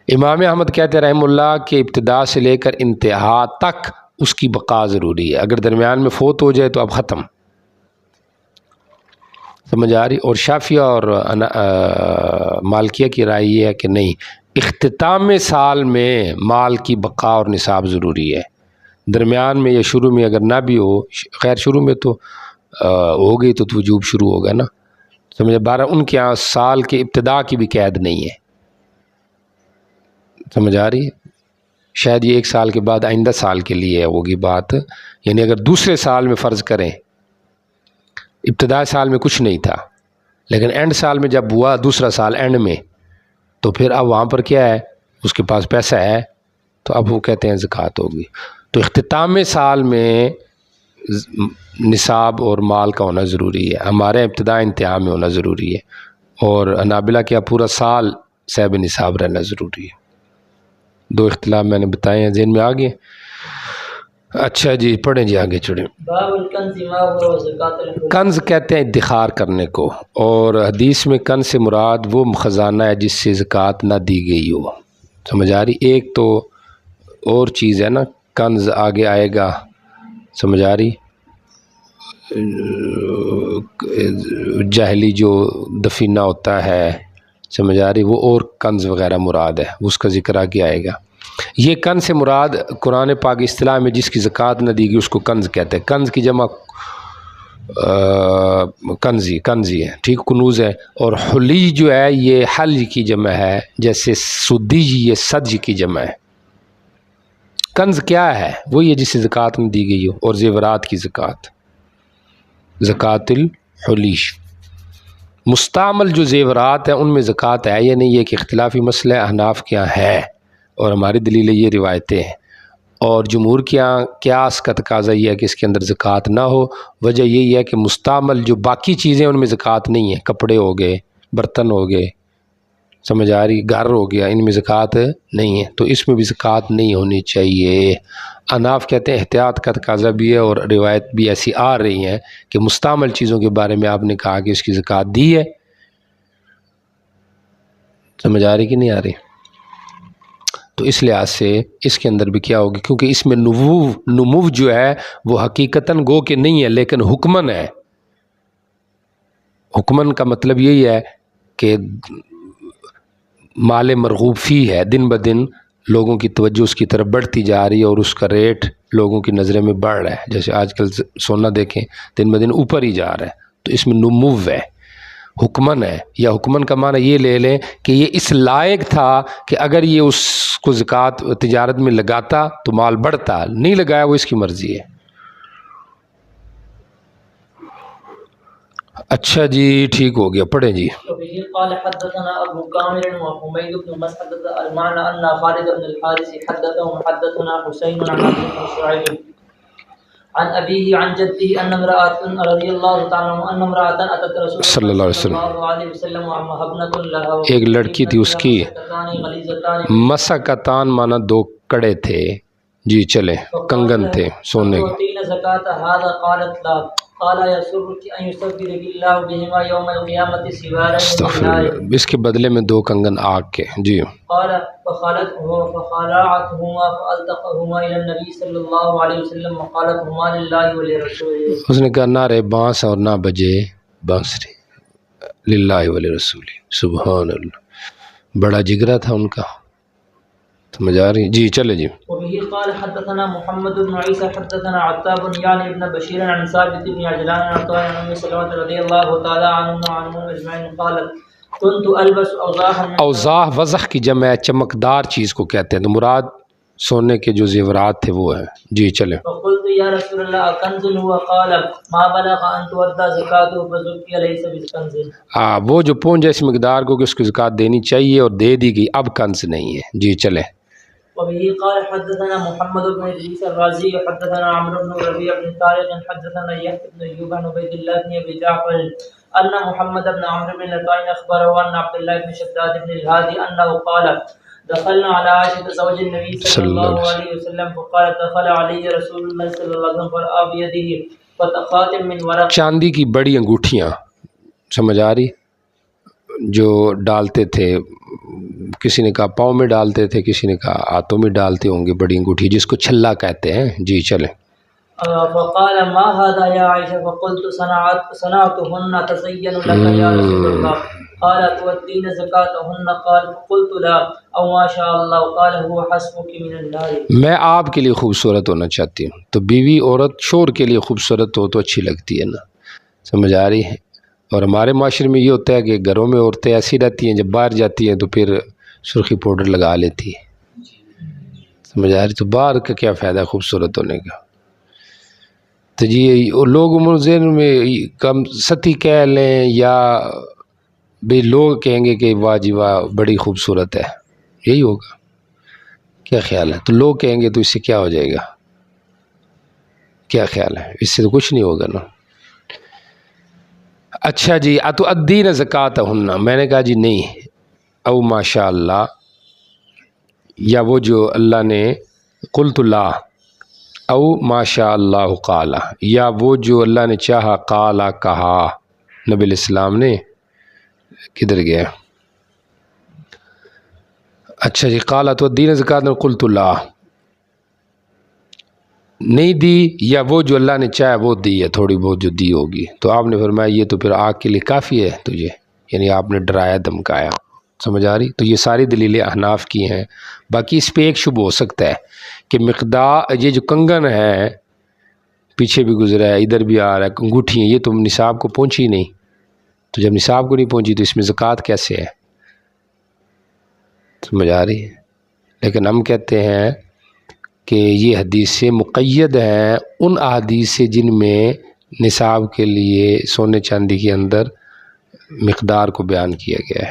امام احمد کہتے ہیں رحمہ اللہ کہ ابتدا سے لے کر انتہا تک اس کی بقا ضروری ہے، اگر درمیان میں فوت ہو جائے تو اب ختم، سمجھ آ رہی؟ اور شافعیہ اور مالکیہ کی رائے یہ ہے کہ نہیں، اختتام سال میں مال کی بقا اور نصاب ضروری ہے، درمیان میں یا شروع میں اگر نہ بھی ہو، خیر شروع میں تو ہو گئی تو وجوب شروع ہوگا نا، سمجھے؟ 12 ان کے یہاں سال کے ابتدا کی بھی قید نہیں ہے، سمجھ آ رہی؟ شاید یہ 1 سال کے بعد آئندہ سال کے لیے ہوگی بات، یعنی اگر دوسرے سال میں فرض کریں، ابتدائی سال میں کچھ نہیں تھا لیکن اینڈ سال میں جب ہوا دوسرا سال اینڈ میں، تو پھر اب وہاں پر کیا ہے، اس کے پاس پیسہ ہے تو اب وہ کہتے ہیں زکوٰۃ ہوگی۔ تو اختتام سال میں نصاب اور مال کا ہونا ضروری ہے، ہمارے ابتدا انتہا میں ہونا ضروری ہے، اور حنابلہ کیا پورا سال صاحب نصاب رہنا ضروری ہے۔ 2 اختلاف میں نے بتائے ہیں، ذہن میں آ گئے؟ اچھا جی، پڑھیں جی آگے چڑھیں۔ باب الکنز ما هو زکوٰۃ الفطر۔ کنز کہتے ہیں ادخار کرنے کو، اور حدیث میں کنز سے مراد وہ خزانہ ہے جس سے زکوٰۃ نہ دی گئی ہو، سمجھ آ رہی؟ ایک تو اور چیز ہے نا، کنز آگے آئے گا، سمجھ آ رہی؟ جاہلی جو دفینہ ہوتا ہے، سمجھ آ رہی؟ وہ اور کنز وغیرہ مراد ہے، اس کا ذکر آگے آئے گا۔ یہ کنز سے مراد قرآن پاک اصطلاح میں جس کی زکوٰۃ نہ دی گئی اس کو کنز کہتے ہیں۔ کنز کی جمع کنزی ہے، ٹھیک، کنوز ہے، اور حلی جو ہے یہ حلج کی جمع ہے، جیسے سدی یہ سدج کی جمع ہے۔ کنز کیا ہے؟ وہ یہ جس سے زکوٰۃ نہ دی گئی ہو، اور زیورات کی زکوٰۃ، زکوٰۃ الحلیش۔ مستعمل جو زیورات ہیں ان میں زکوٰۃ ہے یا نہیں، یہ ایک اختلافی مسئلہ ہے، احناف کے یہاں ہے، اور ہماری دلیل یہ روایتیں ہیں، اور جمہور کے یہاں قیاس کا تقاضا یہ ہے کہ اس کے اندر زکوٰۃ نہ ہو۔ وجہ یہی ہے کہ مستعمل جو باقی چیزیں ان میں زکوٰۃ نہیں ہے، کپڑے ہو گئے، برتن ہو گئے، سمجھ آ رہی؟ گھر ہو گیا، ان میں زکوٰۃ نہیں ہے، تو اس میں بھی زکوٰۃ نہیں ہونی چاہیے۔ اناف کہتے ہیں احتیاط کا تقاضا بھی ہے، اور روایت بھی ایسی آ رہی ہیں کہ مستعمل چیزوں کے بارے میں آپ نے کہا کہ اس کی زکوٰۃ دی ہے۔ سمجھ آ رہی کہ نہیں آ رہی؟ تو اس لحاظ سے اس کے اندر بھی کیا ہوگی، کیونکہ اس میں نمو جو ہے وہ حقیقتاً گو کہ نہیں ہے، لیکن حکمن ہے۔ حکمن کا مطلب یہی ہے کہ مال مرغوب فی ہے، دن بدن لوگوں کی توجہ اس کی طرف بڑھتی جا رہی ہے، اور اس کا ریٹ لوگوں کی نظریں میں بڑھ رہا ہے۔ جیسے آج کل سونا دیکھیں دن بدن اوپر ہی جا رہا ہے، تو اس میں نمو ہے، حکمن ہے۔ یا حکمن کا معنی یہ لے لیں کہ یہ اس لائق تھا کہ اگر یہ اس کو زکوٰۃ تجارت میں لگاتا تو مال بڑھتا، نہیں لگایا وہ اس کی مرضی ہے۔ اچھا جی، ٹھیک ہو گیا، پڑھیں جی۔ وبه قال حدثنا ابو كامل وحميد بن مسعد المعنى ان خالد بن الحارث حدثهم حدثنا حسين عن عبد بن شعيب عن ابيه عن جده ان امراه رضي الله تعالى عنها ان امراه اتت رسول صلی اللہ علیہ وسلم، الله عليه وسلم ومهبنه لها، ایک لڑکی تھی اس کی، مسکتان مانا دو کڑے تھے، جی چلے کنگن تھے سونے کے۔ تعطين زكاة هذا؟ قالت لا، قال يسرك ان يصبرك الله بهما يوم القيامه سوارا، اس کے بدلے میں دو کنگن آگ کے، جی۔ قال فخلعتهما فالتقهما الى النبي صلى الله عليه وسلم وقالت هما لله ولرسوله، اس نے کہا نہ رہے بانس اور نہ بجے بانسری، للہ ولرسول، سبحان اللہ، بڑا جگرا تھا ان کا، سمجھ آ رہی؟ جی چلے جی۔ وبه قال حدثنا محمد بن عيسى حدثنا عتاب يعني ابن بشير عن ثابت بن عجلان عن طارق بن ابي سلمة رضي الله تعالى عنهم اجمعين قال كنت البس اوضاحا، اوضاح وضح کی جمع ہے، چمکدار چیز کو کہتے ہیں، تو مراد سونے کے جو زیورات تھے وہ ہیں، جی چلے۔ فقلت يا رسول الله اكنز هو؟ قال ما بلغ ان تؤدى زكاته فزكي ليس بكنز، وہ جو پہنچ جائے اس مقدار کو کہ اس کو زکوٰۃ دینی چاہیے اور دے دی گئی، اب کنز نہیں ہے، جی چلے۔ وبه قال حدثنا محمد بن ادريس الرازي حدثنا عمرو بن ربيع بن طارق حدثنا يحيى بن ايوب عن عبيد الله بن ابي جعفر ان محمد بن عمرو بن لطائن اخبره ان عبد الله بن شداد بن الهادي انه قال دخلنا على عائشة زوج النبي صلى الله عليه وسلم فقال دخل علي رسول الله صلى الله عليه وسلم فرأى بيده فتخاتم من ورق، چاندی کی بڑی انگوٹھیاں، سمجھ آ رہی، جو ڈالتے تھے، کسی نے کہا پاؤں میں ڈالتے تھے، کسی نے کہا ہاتھوں میں ڈالتے ہوں گے، بڑی انگوٹھی جس کو چھلا کہتے ہیں، جی چلیں۔ فقال ما هذا يا عائشة؟ فقلت صنعتهن تزين لك يا رسول الله، قالت والدين زكاتهن؟ قال فقلت لا، او ما شاء الله، قال هو حسبك من النار، میں آپ کے لیے خوبصورت ہونا چاہتی ہوں، تو بیوی عورت شور کے لیے خوبصورت ہو تو اچھی لگتی ہے نا، سمجھ آ رہی ہے؟ اور ہمارے معاشرے میں یہ ہوتا ہے کہ گھروں میں عورتیں ایسی رہتی ہیں، جب باہر جاتی ہیں تو پھر سرخی پاؤڈر لگا لیتی ہے، سمجھ آ رہی؟ تو باہر کا کیا فائدہ خوبصورت ہونے کا؟ تو جی لوگ ذہن میں کم ستی کہہ لیں، یا بھی لوگ کہیں گے کہ واہ جی واہ بڑی خوبصورت ہے، یہی ہوگا، کیا خیال ہے؟ تو لوگ کہیں گے تو اس سے کیا ہو جائے گا؟ کیا خیال ہے؟ اس سے تو کچھ نہیں ہوگا نا۔ اچھا جی، اتؤدین زکاتہن، میں نے کہا جی نہیں، او ماشاء اللہ، یا وہ جو اللہ نے قلت لا، او ماشاء اللہ قال، یا وہ جو اللہ نے چاہا قال کہا، نبی علیہ السلام نے کدھر گیا؟ اچھا جی، قال اتؤدین زکاتہن قلت لا، نہیں دی، یا وہ جو اللہ نے چاہا وہ دی ہے، تھوڑی بہت جو دی ہوگی، تو آپ نے فرمایا یہ تو پھر آگ کے لیے کافی ہے تجھے، یعنی آپ نے ڈرایا دھمکایا، سمجھ آ رہی؟ تو یہ ساری دلیلیں احناف کی ہیں۔ باقی اس پہ ایک شبہ ہو سکتا ہے کہ مقدار، یہ جو کنگن ہے پیچھے بھی گزرا ہے، ادھر بھی آ رہا ہے، انگوٹھی ہیں، یہ تو نصاب کو پہنچی نہیں، تو جب نصاب کو نہیں پہنچی تو اس میں زکوٰۃ کیسے ہے؟ سمجھ آ رہی ہے؟ لیکن ہم کہتے ہیں کہ یہ حدیثیں مقید ہیں ان احادیث سے جن میں نصاب کے لیے سونے چاندی کے اندر مقدار کو بیان کیا گیا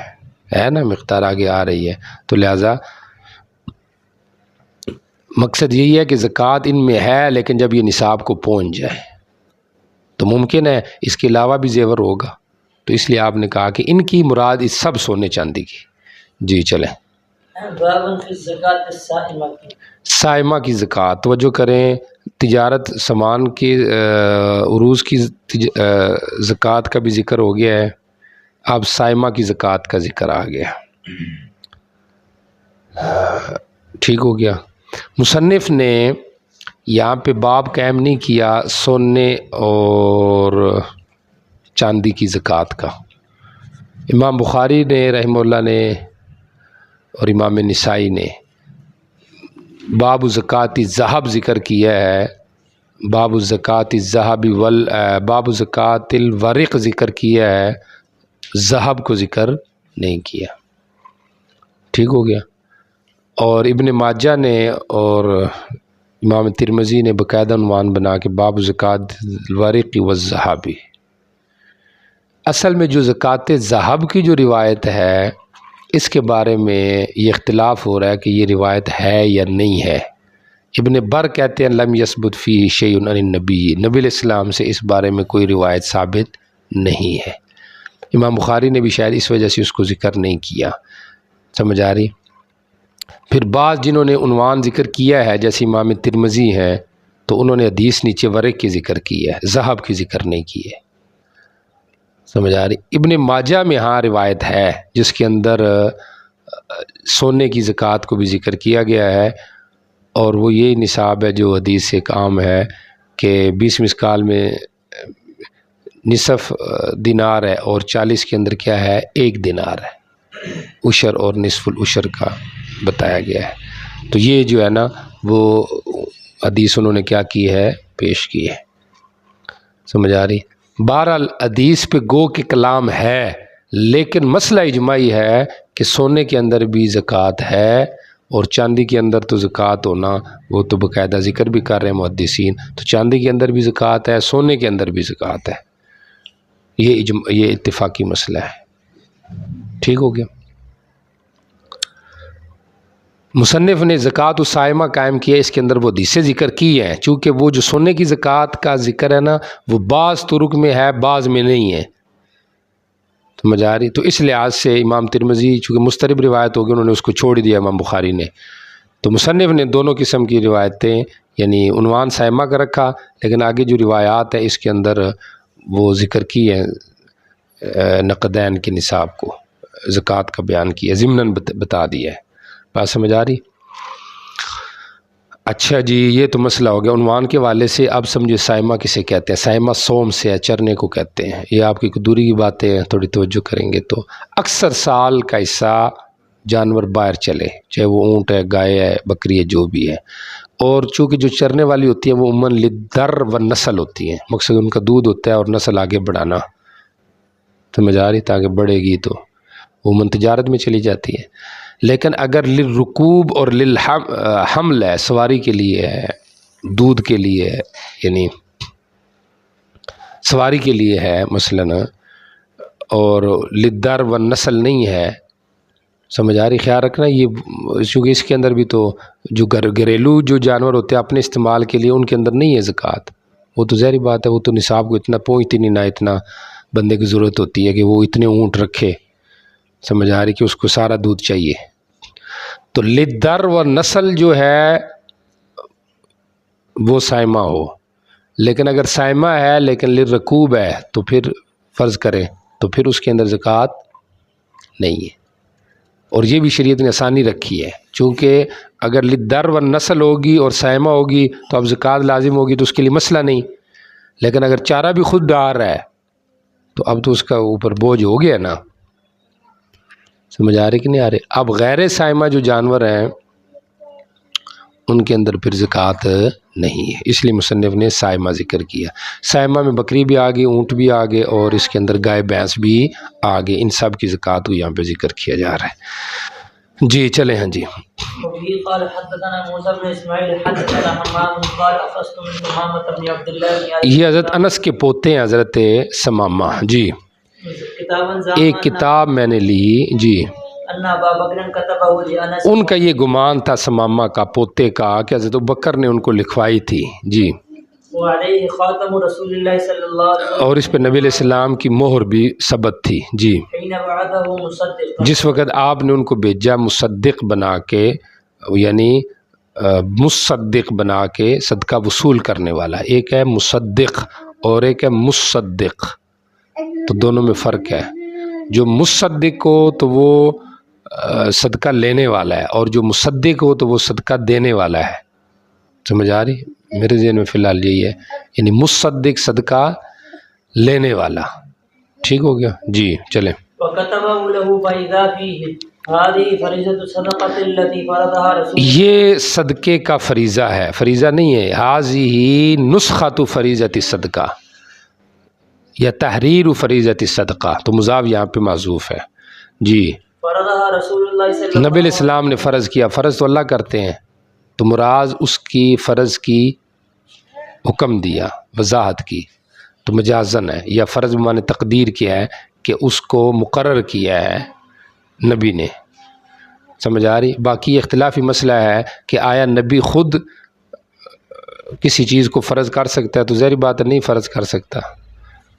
ہے نا، مقدار آگے آ رہی ہے، تو لہٰذا مقصد یہی ہے کہ زکوٰۃ ان میں ہے، لیکن جب یہ نصاب کو پہنچ جائے تو ممکن ہے اس کے علاوہ بھی زیور ہوگا، تو اس لیے آپ نے کہا کہ ان کی مراد اس سب سونے چاندی کی، جی چلیں. باب فی الزکاۃ الصائمہ کی. صائمہ کی زکوٰۃ. توجہ کریں، تجارت سامان کے عروض کی زکوٰۃ کا بھی ذکر ہو گیا ہے، اب صائمہ کی زکوٰۃ کا ذکر آ گیا. ٹھیک ہو گیا. مصنف نے یہاں پہ باب قائم نہیں کیا سونے اور چاندی کی زکوٰۃ کا. امام بخاری نے رحمہ اللہ نے اور امام نسائی نے باب زکوٰۃ الذہب ذکر کیا ہے، باب زکوٰۃ الذہب باب زکوٰۃ الورق ذکر کیا ہے، ذہب کو ذکر نہیں کیا. ٹھیک ہو گیا. اور ابن ماجہ نے اور امام ترمذی نے باقاعدہ عنوان بنا کے باب زکوٰۃ الورق والذہب. اصل میں جو زکوٰۃ ذہب کی جو روایت ہے اس کے بارے میں یہ اختلاف ہو رہا ہے کہ یہ روایت ہے یا نہیں ہے. ابن بر کہتے ہیں لم یثبت فیہ شیء عن النبی، نبی علیہ السلام سے اس بارے میں کوئی روایت ثابت نہیں ہے. امام بخاری نے بھی شاید اس وجہ سے اس کو ذکر نہیں کیا. سمجھ آ رہی؟ پھر بعض جنہوں نے عنوان ذکر کیا ہے جیسے امام ترمذی ہیں تو انہوں نے حدیث نیچے ورق کی ذکر کی ہے، ذہب کی ذکر نہیں کی ہے. سمجھ آ رہی؟ ابن ماجہ میں ہاں روایت ہے جس کے اندر سونے کی زکوٰۃ کو بھی ذکر کیا گیا ہے، اور وہ یہی نصاب ہے جو حدیث سے کام ہے کہ 20 مسکال میں نصف دینار ہے اور 40 کے اندر کیا ہے 1 دینار ہے. عشر اور نصف العشر کا بتایا گیا ہے. تو یہ جو ہے نا وہ حدیث انہوں نے کیا کی ہے، پیش کی ہے. سمجھ آ رہی؟ بہرحال حدیث پہ گو کہ کلام ہے، لیکن مسئلہ اجماعی ہے کہ سونے کے اندر بھی زکوٰۃ ہے اور چاندی کے اندر تو زکوٰۃ ہونا وہ تو باقاعدہ ذکر بھی کر رہے ہیں محدثین. تو چاندی کے اندر بھی زکوٰۃ ہے، سونے کے اندر بھی زکوٰۃ ہے. یہ اتفاقی مسئلہ ہے. ٹھیک ہو گیا. مصنف نے زکوٰۃ الصائمہ قائم کیا، اس کے اندر وہ حدیثیں ذکر کی ہیں. چونکہ وہ جو سونے کی زکوٰۃ کا ذکر ہے نا وہ بعض طرق میں ہے بعض میں نہیں ہے. سمجھ آ رہی؟ تو اس لحاظ سے امام ترمذی چونکہ مسترب روایت ہوگی انہوں نے اس کو چھوڑ دیا امام بخاری نے. تو مصنف نے دونوں قسم کی روایتیں یعنی عنوان صائمہ کا رکھا، لیکن آگے جو روایات ہے اس کے اندر وہ ذکر کی ہیں نقدین کے نصاب کو، زکوٰۃ کا بیان کیا، ضمناً بتا دیا ہے. بات سمجھ آ رہی؟ اچھا جی، یہ تو مسئلہ ہو گیا عنوان کے والے سے. اب سمجھے صائمہ کسے کہتے ہیں. صائمہ صوم سے ہے، چرنے کو کہتے ہیں. یہ آپ کی دوری کی باتیں ہیں، تھوڑی توجہ کریں گے تو اکثر سال کا حصہ جانور باہر چلے، چاہے وہ اونٹ ہے، گائے ہے، بکری ہے، جو بھی ہے. اور چونکہ جو چرنے والی ہوتی ہیں وہ عموماً للدر و نسل ہوتی ہیں، مقصد ان کا دودھ ہوتا ہے اور نسل آگے بڑھانا. سمجھ آ رہی؟ تاکہ بڑھے گی تو عموماً تجارت میں چلی جاتی ہے. لیکن اگر للرکوب اور للحمل ہے، سواری کے لیے ہے، دودھ کے لیے ہے، یعنی سواری کے لیے ہے مثلاً، اور للدر و نسل نہیں ہے. سمجھ آ رہی؟ خیال رکھنا یہ چونکہ اس کے اندر بھی تو جو گھریلو جو جانور ہوتے ہیں اپنے استعمال کے لیے ان کے اندر نہیں ہے زکوٰۃ. وہ تو ظاہری بات ہے، وہ تو نصاب کو اتنا پہنچتی نہیں، نہ اتنا بندے کی ضرورت ہوتی ہے کہ وہ اتنے اونٹ رکھے. سمجھ آ رہی کہ اس کو سارا دودھ چاہیے. تو للدر و نسل جو ہے وہ صائمہ ہو. لیکن اگر صائمہ ہے لیکن للرکوب ہے تو پھر فرض کرے تو پھر اس کے اندر زکوٰۃ نہیں ہے. اور یہ بھی شریعت نے آسانی رکھی ہے، چونکہ اگر للدر و نسل ہوگی اور صائمہ ہوگی تو اب زکوٰۃ لازم ہوگی تو اس کے لیے مسئلہ نہیں. لیکن اگر چارہ بھی خود ڈال رہا ہے تو اب تو اس کا اوپر بوجھ ہو گیا نا. سمجھ آ رہی کہ نہیں آ رہی؟ اب غیر صائمہ جو جانور ہیں ان کے اندر پھر زکوٰۃ نہیں ہے، اس لیے مصنف نے صائمہ ذکر کیا. صائمہ میں بکری بھی آگے، اونٹ بھی آگے، اور اس کے اندر گائے بھینس بھی آگے. ان سب کی زکوٰۃ کو یہاں پہ ذکر کیا جا رہا ہے. جی چلیں. ہاں جی. قال حدثنا موسى بن اسماعيل حدثنا حمام قال اخذت من محمد بن عبد الله. یہ حضرت انس کے پوتے ہیں حضرت ثمامہ. جی ایک کتاب میں نے لی. جی ان کا یہ گمان تھا ثمامہ کا پوتے کا کہ حضرت بکر نے ان کو لکھوائی تھی. جی وعليه خاتم رسول الله صلى الله عليه وسلم اور اس پہ نبی علیہ السلام کی مہر بھی ثبت تھی. جی حين بعثه مصدقا. جس وقت آپ نے ان کو بھیجا مصدق بنا کے، یعنی مصدق بنا کے صدقہ وصول کرنے والا. ایک ہے مصدق اور ایک ہے مصدق، تو دونوں میں فرق ہے. جو مصدق ہو تو وہ صدقہ لینے والا ہے، اور جو مصدق ہو تو وہ صدقہ دینے والا ہے. سمجھ آ رہی؟ میرے ذہن میں فی الحال یہی ہے، یعنی مصدق صدقہ لینے والا. ٹھیک ہو گیا جی چلیں. وكتبه له فإذا فيه هذه فريضة الصدقة التي فرضها رسول الله. یہ صدقے کا فریضہ ہے، فریضہ نہیں ہے. هذه نسخۃ فریضۃ الصدقہ یا تحریر فریضۃ الصدقہ، تو مضاف یہاں پہ معذوف ہے. جی فرضها رسول الله صلی اللہ نبی علیہ السلام نے فرض کیا. فرض تو اللہ کرتے ہیں، تو مراد اس کی فرض کی حکم دیا، وضاحت کی، تو مجازن ہے. یا فرض بمعنی تقدیر کیا ہے کہ اس کو مقرر کیا ہے نبی نے. سمجھ آ رہی؟ باقی اختلافی مسئلہ ہے کہ آیا نبی خود کسی چیز کو فرض کر سکتا ہے؟ تو ظاہری بات نہیں فرض کر سکتا.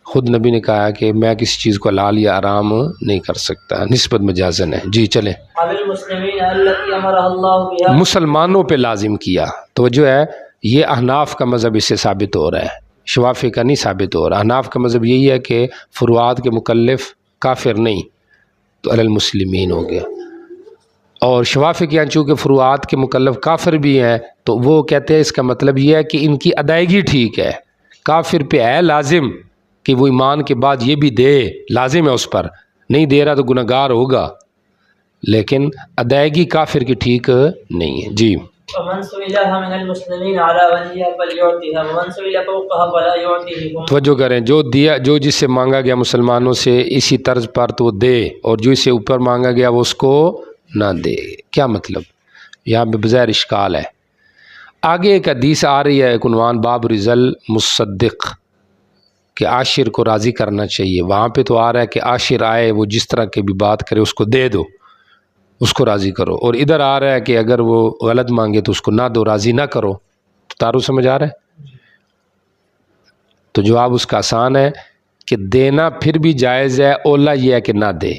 خود نبی نے کہا کہ میں کسی چیز کو حلال یا حرام نہیں کر سکتا، نسبت مجازن ہے. جی چلیں. علی المسلمین التي امرها اللہ بها. مسلمانوں پہ لازم کیا. توجہ ہے، یہ احناف کا مذہب اس سے ثابت ہو رہا ہے، شوافی کا نہیں ثابت ہو رہا. احناف کا مذہب یہی ہے کہ فروعات کے مکلف کافر نہیں، تو علی المسلمین ہو گیا. اور شوافی کے یہاں چونکہ فروعات کے مکلف کافر بھی ہیں، تو وہ کہتے ہیں اس کا مطلب یہ ہے کہ ان کی ادائیگی ٹھیک ہے. کافر پہ ہے لازم کہ وہ ایمان کے بعد یہ بھی دے، لازم ہے اس پر. نہیں دے رہا تو گناہگار ہوگا، لیکن ادائیگی کافر کی ٹھیک نہیں ہے. جی ومن سئلها من المسلمین على وجهها فليعطها ومن سئل فوقها فلا يعطيه. توجہ کریں، جو جس سے مانگا گیا مسلمانوں سے اسی طرز پر تو دے، اور جو اس سے اوپر مانگا گیا وہ اس کو نہ دے. کیا مطلب؟ یہاں پہ بظاہر اشکال ہے. آگے ایک حدیث آ رہی ہے، ایک عنوان باب رضل مصدق، کہ عاشر کو راضی کرنا چاہیے. وہاں پہ تو آ رہا ہے کہ عاشر آئے وہ جس طرح کی بھی بات کرے اس کو دے دو، اس کو راضی کرو. اور ادھر آ رہا ہے کہ اگر وہ غلط مانگے تو اس کو نہ دو، راضی نہ کرو. تو تعارف سمجھ آ رہا ہے؟ تو جواب اس کا آسان ہے کہ دینا پھر بھی جائز ہے، اولا یہ ہے کہ نہ دے.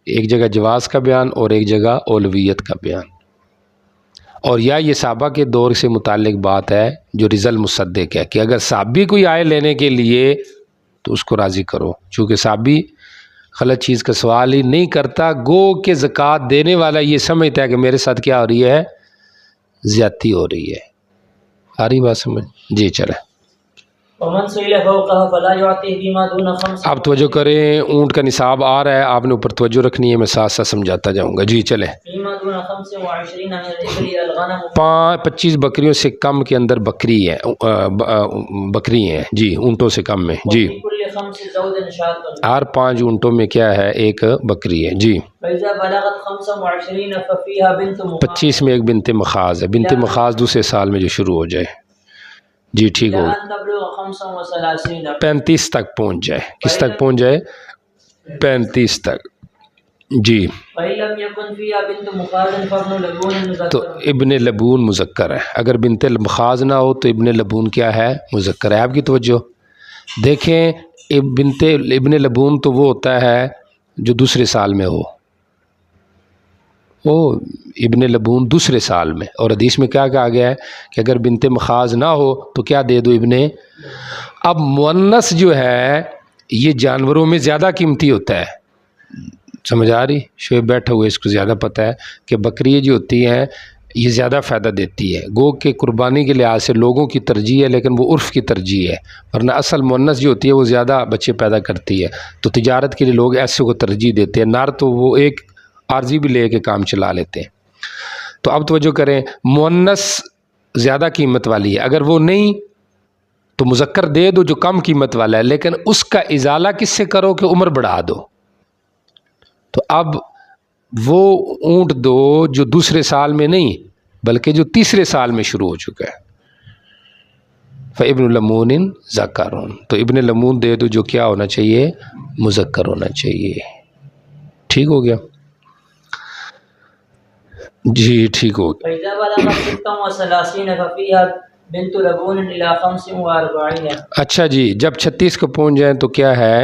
ایک جگہ جواز کا بیان اور ایک جگہ اولویت کا بیان. اور یا یہ صحابہ کے دور سے متعلق بات ہے جو رضل مصدق ہے، کہ اگر صحابی کوئی آئے لینے کے لیے تو اس کو راضی کرو. چونکہ صحابی غلط چیز کا سوال ہی نہیں کرتا، گو کہ زکوٰۃ دینے والا یہ سمجھتا ہے کہ میرے ساتھ کیا ہو رہی ہے؟ زیادتی ہو رہی ہے. آ رہی بات سمجھ؟ جی چلیں. ومن سئل فوقها فلا يعطيه بما دون خمس. آپ توجہ کریں، اونٹ کا نصاب آ رہا ہے، آپ نے اوپر توجہ رکھنی ہے، میں ساتھ ساتھ سمجھاتا جاؤں گا. جی چلیں. بما دون 25 من الابل الغنم. 25 بکریوں سے کم کے اندر بکری ہے، بکری ہیں. جی اونٹوں سے کم میں. جی كل 5 زود شاة. ہر 5 اونٹوں میں کیا ہے؟ ایک بکری ہے. جی فإذا بلغت 25 ففيها بنت مخاض. 25 میں ایک بنت مخاض ہے. بنت مخاض دوسرے سال میں جو شروع ہو جائے. جی ٹھیک ہو. 35 تک پہنچ جائے. کس تک پہنچ جائے؟ 35 تک. جی فإن لم يكن فيها بنت مخاض فابن لبون مذكر. تو ابن لبون مذکر ہے. اگر بنت مخاض نہ ہو تو ابن لبون کیا ہے؟ مذکر ہے. آپ کی توجہ دیکھیں، ابن لبون تو وہ ہوتا ہے جو دوسرے سال میں ہو، وہ ابن لبون دوسرے سال میں. اور حدیث میں کیا کہا گیا ہے کہ اگر بنت مخاض نہ ہو تو کیا دے دو؟ ابن. اب مؤنث جو ہے یہ جانوروں میں زیادہ قیمتی ہوتا ہے. سمجھ آ رہی؟ شعیب بیٹھا ہوئے اس کو زیادہ پتہ ہے کہ بکری جو ہوتی ہیں یہ زیادہ فائدہ دیتی ہے. گو کہ قربانی کے لحاظ سے لوگوں کی ترجیح ہے، لیکن وہ عرف کی ترجیح ہے، ورنہ اصل مؤنث جو ہوتی ہے وہ زیادہ بچے پیدا کرتی ہے. تو تجارت کے لیے لوگ ایسے کو ترجیح دیتے ہیں. نر تو وہ ایک عارضی بھی لے کے کام چلا لیتے ہیں. تو اب توجہ کریں، مؤنث زیادہ قیمت والی ہے. اگر وہ نہیں تو مذکر دے دو جو کم قیمت والا ہے، لیکن اس کا ازالہ کس سے کرو کہ عمر بڑھا دو. تو اب وہ اونٹ دو جو دوسرے سال میں نہیں بلکہ جو تیسرے سال میں شروع ہو چکا ہے. فابن لمون ذکر. تو ابن لمون دے دو جو کیا ہونا چاہیے؟ مذکر ہونا چاہیے. ٹھیک ہو گیا؟ جی ٹھیک ہو گیا. فإذا بلغت 36 ففيها بنت لبون إلى 45. اچھا جی، جب 36 کو پہنچ جائیں تو کیا ہے؟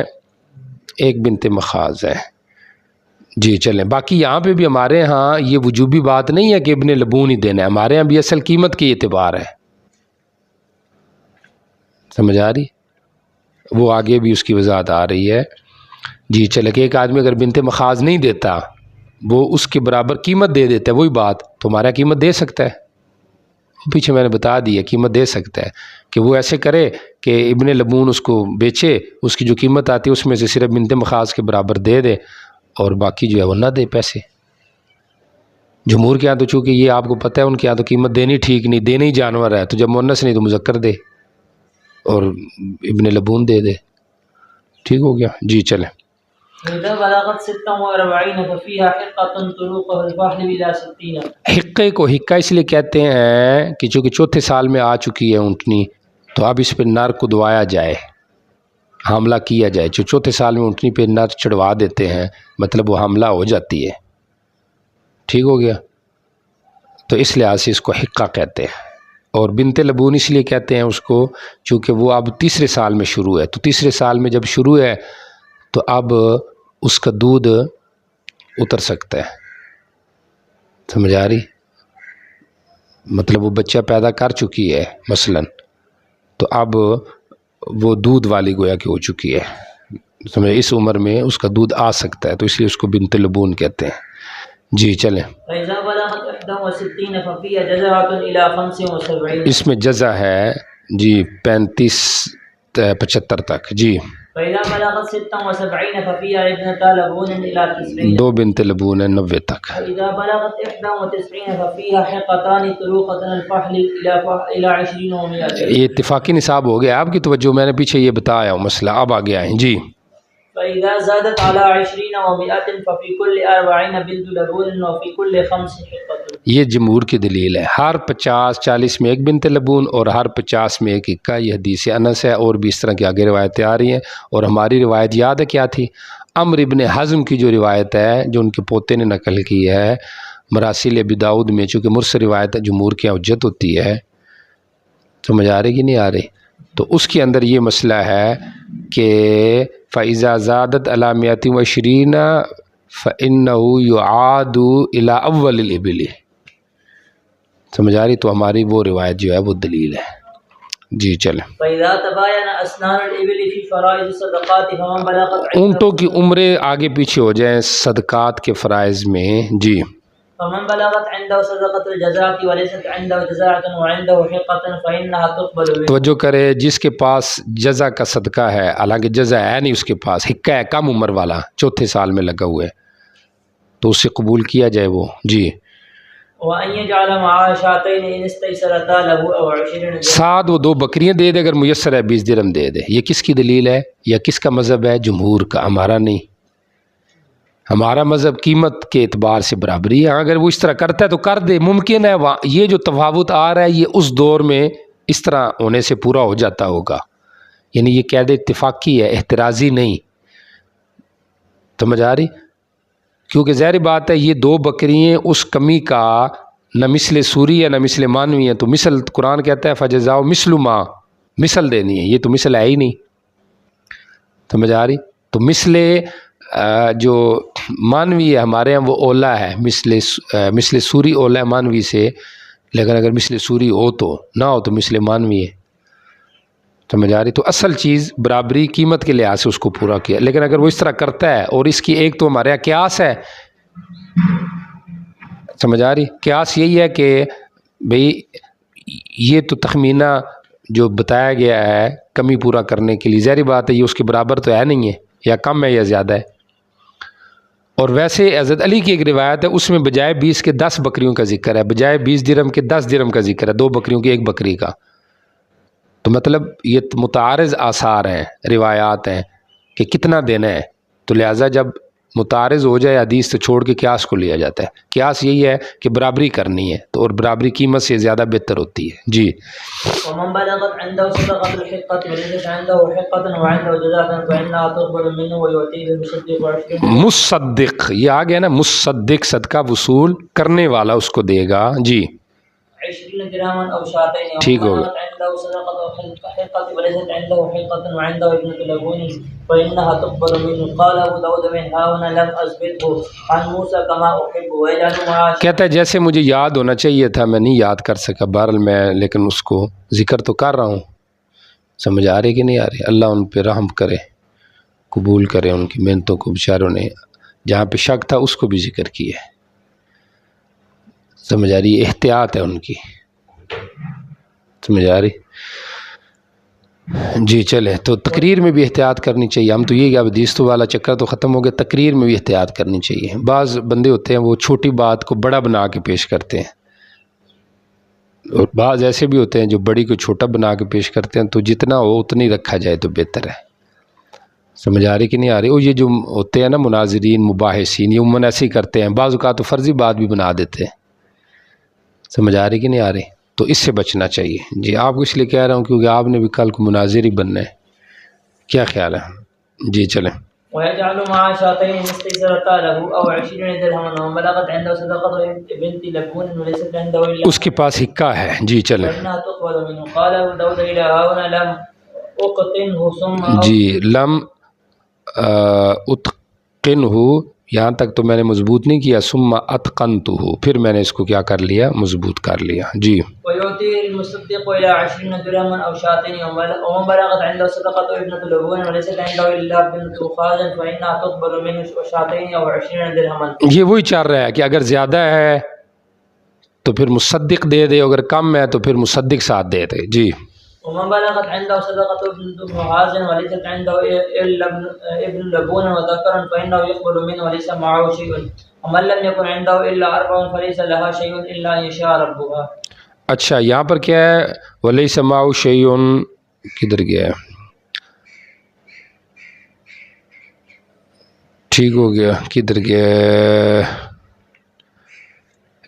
ایک بنت مخاض ہے. جی چلیں، باقی یہاں پہ بھی ہمارے ہاں یہ وجوبی بات نہیں ہے کہ ابن لبون ہی دینا ہے، ہمارے ہاں بھی اصل قیمت کی اعتبار ہے. سمجھ آ رہی؟ وہ آگے بھی اس کی وضاحت آ رہی ہے. جی چلے کہ ایک آدمی اگر بنت مخاض نہیں دیتا، وہ اس کے برابر قیمت دے دیتا ہے، وہی بات تو ہمارا قیمت دے سکتا ہے. پیچھے میں نے بتا دیا قیمت دے سکتا ہے کہ وہ ایسے کرے کہ ابن لبون اس کو بیچے، اس کی جو قیمت آتی ہے اس میں سے صرف بنت مخاض کے برابر دے دے اور باقی جو ہے وہ نہ دے پیسے. جمہور کے یہاں تو چونکہ یہ آپ کو پتہ ہے ان کے یہاں تو قیمت دینی ٹھیک نہیں، دینے ہی جانور ہے، تو جب مؤنث نہیں تو مذکر دے اور ابن لبون دے دے. ٹھیک ہو گیا جی چلیں. وإذا بلغت 46 ففيها حقة طروقه الفحل إلى 60. حقے کو حقہ اس لیے کہتے ہیں کہ چونکہ چوتھے سال میں آ چکی ہے اونٹنی، تو اب اس پہ نر کو دوایا جائے، حاملہ کیا جائے. جو چوتھے سال میں اونٹنی پہ نر چڑھوا دیتے ہیں مطلب وہ حاملہ ہو جاتی ہے. ٹھیک ہو گیا، تو اس لحاظ سے اس کو حقہ کہتے ہیں. اور بنت لبون اس لیے کہتے ہیں اس کو چونکہ وہ اب تیسرے سال میں شروع ہے، تو تیسرے سال میں جب شروع ہے تو اب اس کا دودھ اتر سکتا ہے. سمجھ آ رہی؟ مطلب وہ بچہ پیدا کر چکی ہے مثلا، تو اب وہ دودھ والی گویا کہ ہو چکی ہے. سمجھ، اس عمر میں اس کا دودھ آ سکتا ہے، تو اس لیے اس کو بنت لبون کہتے ہیں. جی چلیں. فإذا بلغت 61 ففيها جزعة إلى 75. اس میں جزع ہے جی 35-75 تک. جی. فإذا بلغت 76 ففيها ابنتا لبون إلى 90. دو بنت لبون 90 تک. فإذا بلغت 91 ففيها حقتان طروقة الفحل إلى 20 و100. یہ اتفاقی نصاب ہو گیا. آپ کی توجہ، میں نے پیچھے یہ بتایا ہوں مسئلہ، اب آ گیا ہے. جی. فإذا زادت على 20 و100 ففي كل 40 بنت لبون وفي كل 5 حقة. یہ جمہور کی دلیل ہے، ہر 50-40 میں ایک بنت لبون اور ہر 50 میں ایک حقہ. یہ حدیث انس ہے، اور بھی اس طرح کی آگے روایتیں آ رہی ہیں. اور ہماری روایت یاد ہے کیا تھی؟ عمرو ابن حزم کی جو روایت ہے جو ان کے پوتے نے نقل کی ہے مراسیل ابی داؤد میں، چونکہ مرسل روایت جمہور کی حجت ہوتی ہے. سمجھ آ رہی کہ نہیں آ رہی؟ تو اس کے اندر یہ مسئلہ ہے کہ فَإِذَا زَادَتْ عَلَى 120 فَإِنَّهُ يُعَادُ إِلَى أَوَّلِ الْإِبِلِ. سمجھ آ رہی؟ تو ہماری وہ روایت جو ہے وہ دلیل ہے. جی چلیں. فإذا تباين أسنان الإبل في فرائض الصدقات فمن بلغت اونٹوں کی عمریں آگے پیچھے ہو جائیں صدقات کے فرائض میں. جی. فمن بلغت عنده صدقة الجزاء وليست عنده جزاءة وعنده حقة فإنها تقبل منه. توجہ کرے، جس کے پاس جزا کا صدقہ ہے، حالانکہ جزا ہے نہیں اس کے پاس، حقہ ہے کم عمر والا، چوتھے سال میں لگا ہوا ہے، تو اس سے قبول کیا جائے وہ. جی. وأن يجعل معها شاتين إن استيسرتا له أو 20 ساتھ وہ 2 بکریاں دے دے، اگر میسر ہے 20 درہم دے دے. یہ کس کی دلیل ہے یا کس کا مذہب ہے؟ جمہور کا، ہمارا نہیں. ہمارا مذہب قیمت کے اعتبار سے برابری ہے. اگر وہ اس طرح کرتا ہے تو کر دے، ممکن ہے یہ جو تفاوت آ رہا ہے یہ اس دور میں اس طرح ہونے سے پورا ہو جاتا ہوگا، یعنی یہ قید اتفاقی ہے، احترازی نہیں. سمجھ آ رہی؟ کیونکہ ظاہر بات ہے یہ 2 بکریاں اس کمی کا نہ مثل سوری ہے نہ مثل مانوی ہے، تو مثل قرآن کہتا ہے فجزاؤ مثل ما، مثل دینی ہے، یہ تو مثل ہے ہی نہیں. سمجھ آ رہی؟ تو مثل جو مانوی ہے ہمارے ہاں وہ اولا ہے، مثل سوری اولا ہے مانوی سے، لیکن اگر مثل سوری ہو تو نہ ہو تو مثل مانوی ہے. سمجھ آ رہی؟ تو اصل چیز برابری قیمت کے لحاظ سے اس کو پورا کیا. لیکن اگر وہ اس طرح کرتا ہے، اور اس کی ایک تو ہمارے یہاں قیاس ہے، سمجھ آ رہی؟ قیاس یہی ہے کہ بھئی یہ تو تخمینہ جو بتایا گیا ہے کمی پورا کرنے کے لیے، ظاہری بات ہے یہ اس کے برابر تو ہے نہیں ہے، یا کم ہے یا زیادہ ہے. اور ویسے حضرت علی کی ایک روایت ہے اس میں بجائے 20 کے 10 بکریوں کا ذکر ہے، بجائے 20 درہم کے 10 درہم کا ذکر ہے، 2 بکریوں کی 1 بکری کا. تو مطلب یہ متعارض آثار ہیں، روایات ہیں کہ کتنا دینا ہے. تو لہٰذا جب متعارض ہو جائے حدیث تو چھوڑ کے قیاس کو لیا جاتا ہے. قیاس یہی ہے کہ برابری کرنی ہے، تو اور برابری قیمت سے زیادہ بہتر ہوتی ہے. جی. ومن بلغت عنده صدقة الحقة وليست عنده حقة وعنده جزاء فإنها تقبل منه ويؤتيه المصدق 20. مصدق، یہ آ گیا نا، مصدق صدقہ وصول کرنے والا اس کو دے گا. جی. 20 درهما أو شاتين ٹھیک ومن ہوگا. بلغت عنده صدقة حقة وليست عنده حقة وعنده ابنة لبون فإنها تقبل منه. قال أبو داود من هاهنا لم أثبته عن موسى كما أحب ويجعل معه. کہتا ہے جیسے مجھے یاد ہونا چاہیے تھا میں نہیں یاد کر سکا، بہرحال میں لیکن اس کو ذکر تو کر رہا ہوں. سمجھ آ رہی کہ نہیں آ رہی؟ اللہ ان پہ رحم کرے، قبول کرے ان کی محنتوں کو. بیچاروں نے جہاں پہ شک تھا اس کو بھی ذکر کیا ہے. سمجھ آ رہی؟ احتیاط ہے ان کی. سمجھ آ رہی؟ جی چلے تو تقریر میں بھی احتیاط کرنی چاہیے. ہم تو یہ کہ اب حدیث والا چکر تو ختم ہو گیا، تقریر میں بھی احتیاط کرنی چاہیے. بعض بندے ہوتے ہیں وہ چھوٹی بات کو بڑا بنا کے پیش کرتے ہیں، اور بعض ایسے بھی ہوتے ہیں جو بڑی کو چھوٹا بنا کے پیش کرتے ہیں. تو جتنا ہو اتنا ہی رکھا جائے تو بہتر ہے. سمجھ آ رہی کہ نہیں آ رہی؟ اور یہ جو ہوتے ہیں نا مناظرین مباحثین، یہ عموماً ایسے ہی کرتے ہیں. بعض اوقات تو فرضی بات بھی بنا دیتے ہیں. سمجھ آ رہی کہ نہیں آ رہی؟ تو اس سے بچنا چاہیے. جی آپ کو اس لیے کہہ رہا ہوں کیونکہ آپ نے بھی کل کو مناظر ہی بننا ہے. کیا خیال ہے؟ جی چلیں. ويجعل معه شاتين استيسرتا له أو 20 درهما ومن بلغت عنده صدقة بنت لبون وليست عنده إلا اس کے پاس حکا ہے. جی چلیں. فإنها تقبل منه. قال أبو داود إلى هاهنا لم أقتنه ثم جی لم اتقنہ، یہاں تک تو میں نے مضبوط نہیں کیا. ثم اتقنتہ، پھر میں نے اس کو کیا کر لیا؟ مضبوط کر لیا. جی. ويؤتي المصدق إلى 20 درهما أو شاتين ومن بلغت عنده صدقة ابنة لبون وليست عنده إلا بنت خالد فإنها تقبل منه شاتين أو 20 درهما. یہ وہی چل رہا ہے کہ اگر زیادہ ہے تو پھر مصدق دے دے، اگر کم ہے تو پھر مصدق ساتھ دے دے. جی. ومن بلغت عنده صدقة ابنة معاذ وليست عنده إلا ابن لبون وذكرا فإنه يقبل منه وليس معه شيء ومن لم يكن عنده إلا 4 فليس لها شيء إلا أن يشاء ربها. اچھا یہاں پر کیا ہے؟ وَلَيْسَ مَعَهُ شَيْءٌ، کدھر گیا ہے؟ ٹھیک ہو گیا، کدھر گیا ہے؟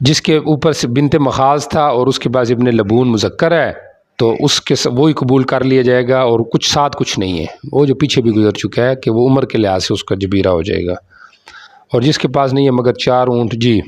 جس کے اوپر سے بنت مخاض تھا اور اس کے بعد ابن لبون مذکر ہے تو اس کے وہی قبول کر لیا جائے گا، اور کچھ ساتھ کچھ نہیں ہے. وہ جو پیچھے بھی گزر چکا ہے کہ وہ عمر کے لحاظ سے اس کا جبیرہ ہو جائے گا. اور جس کے پاس نہیں ہے مگر 4 اونٹ. جی.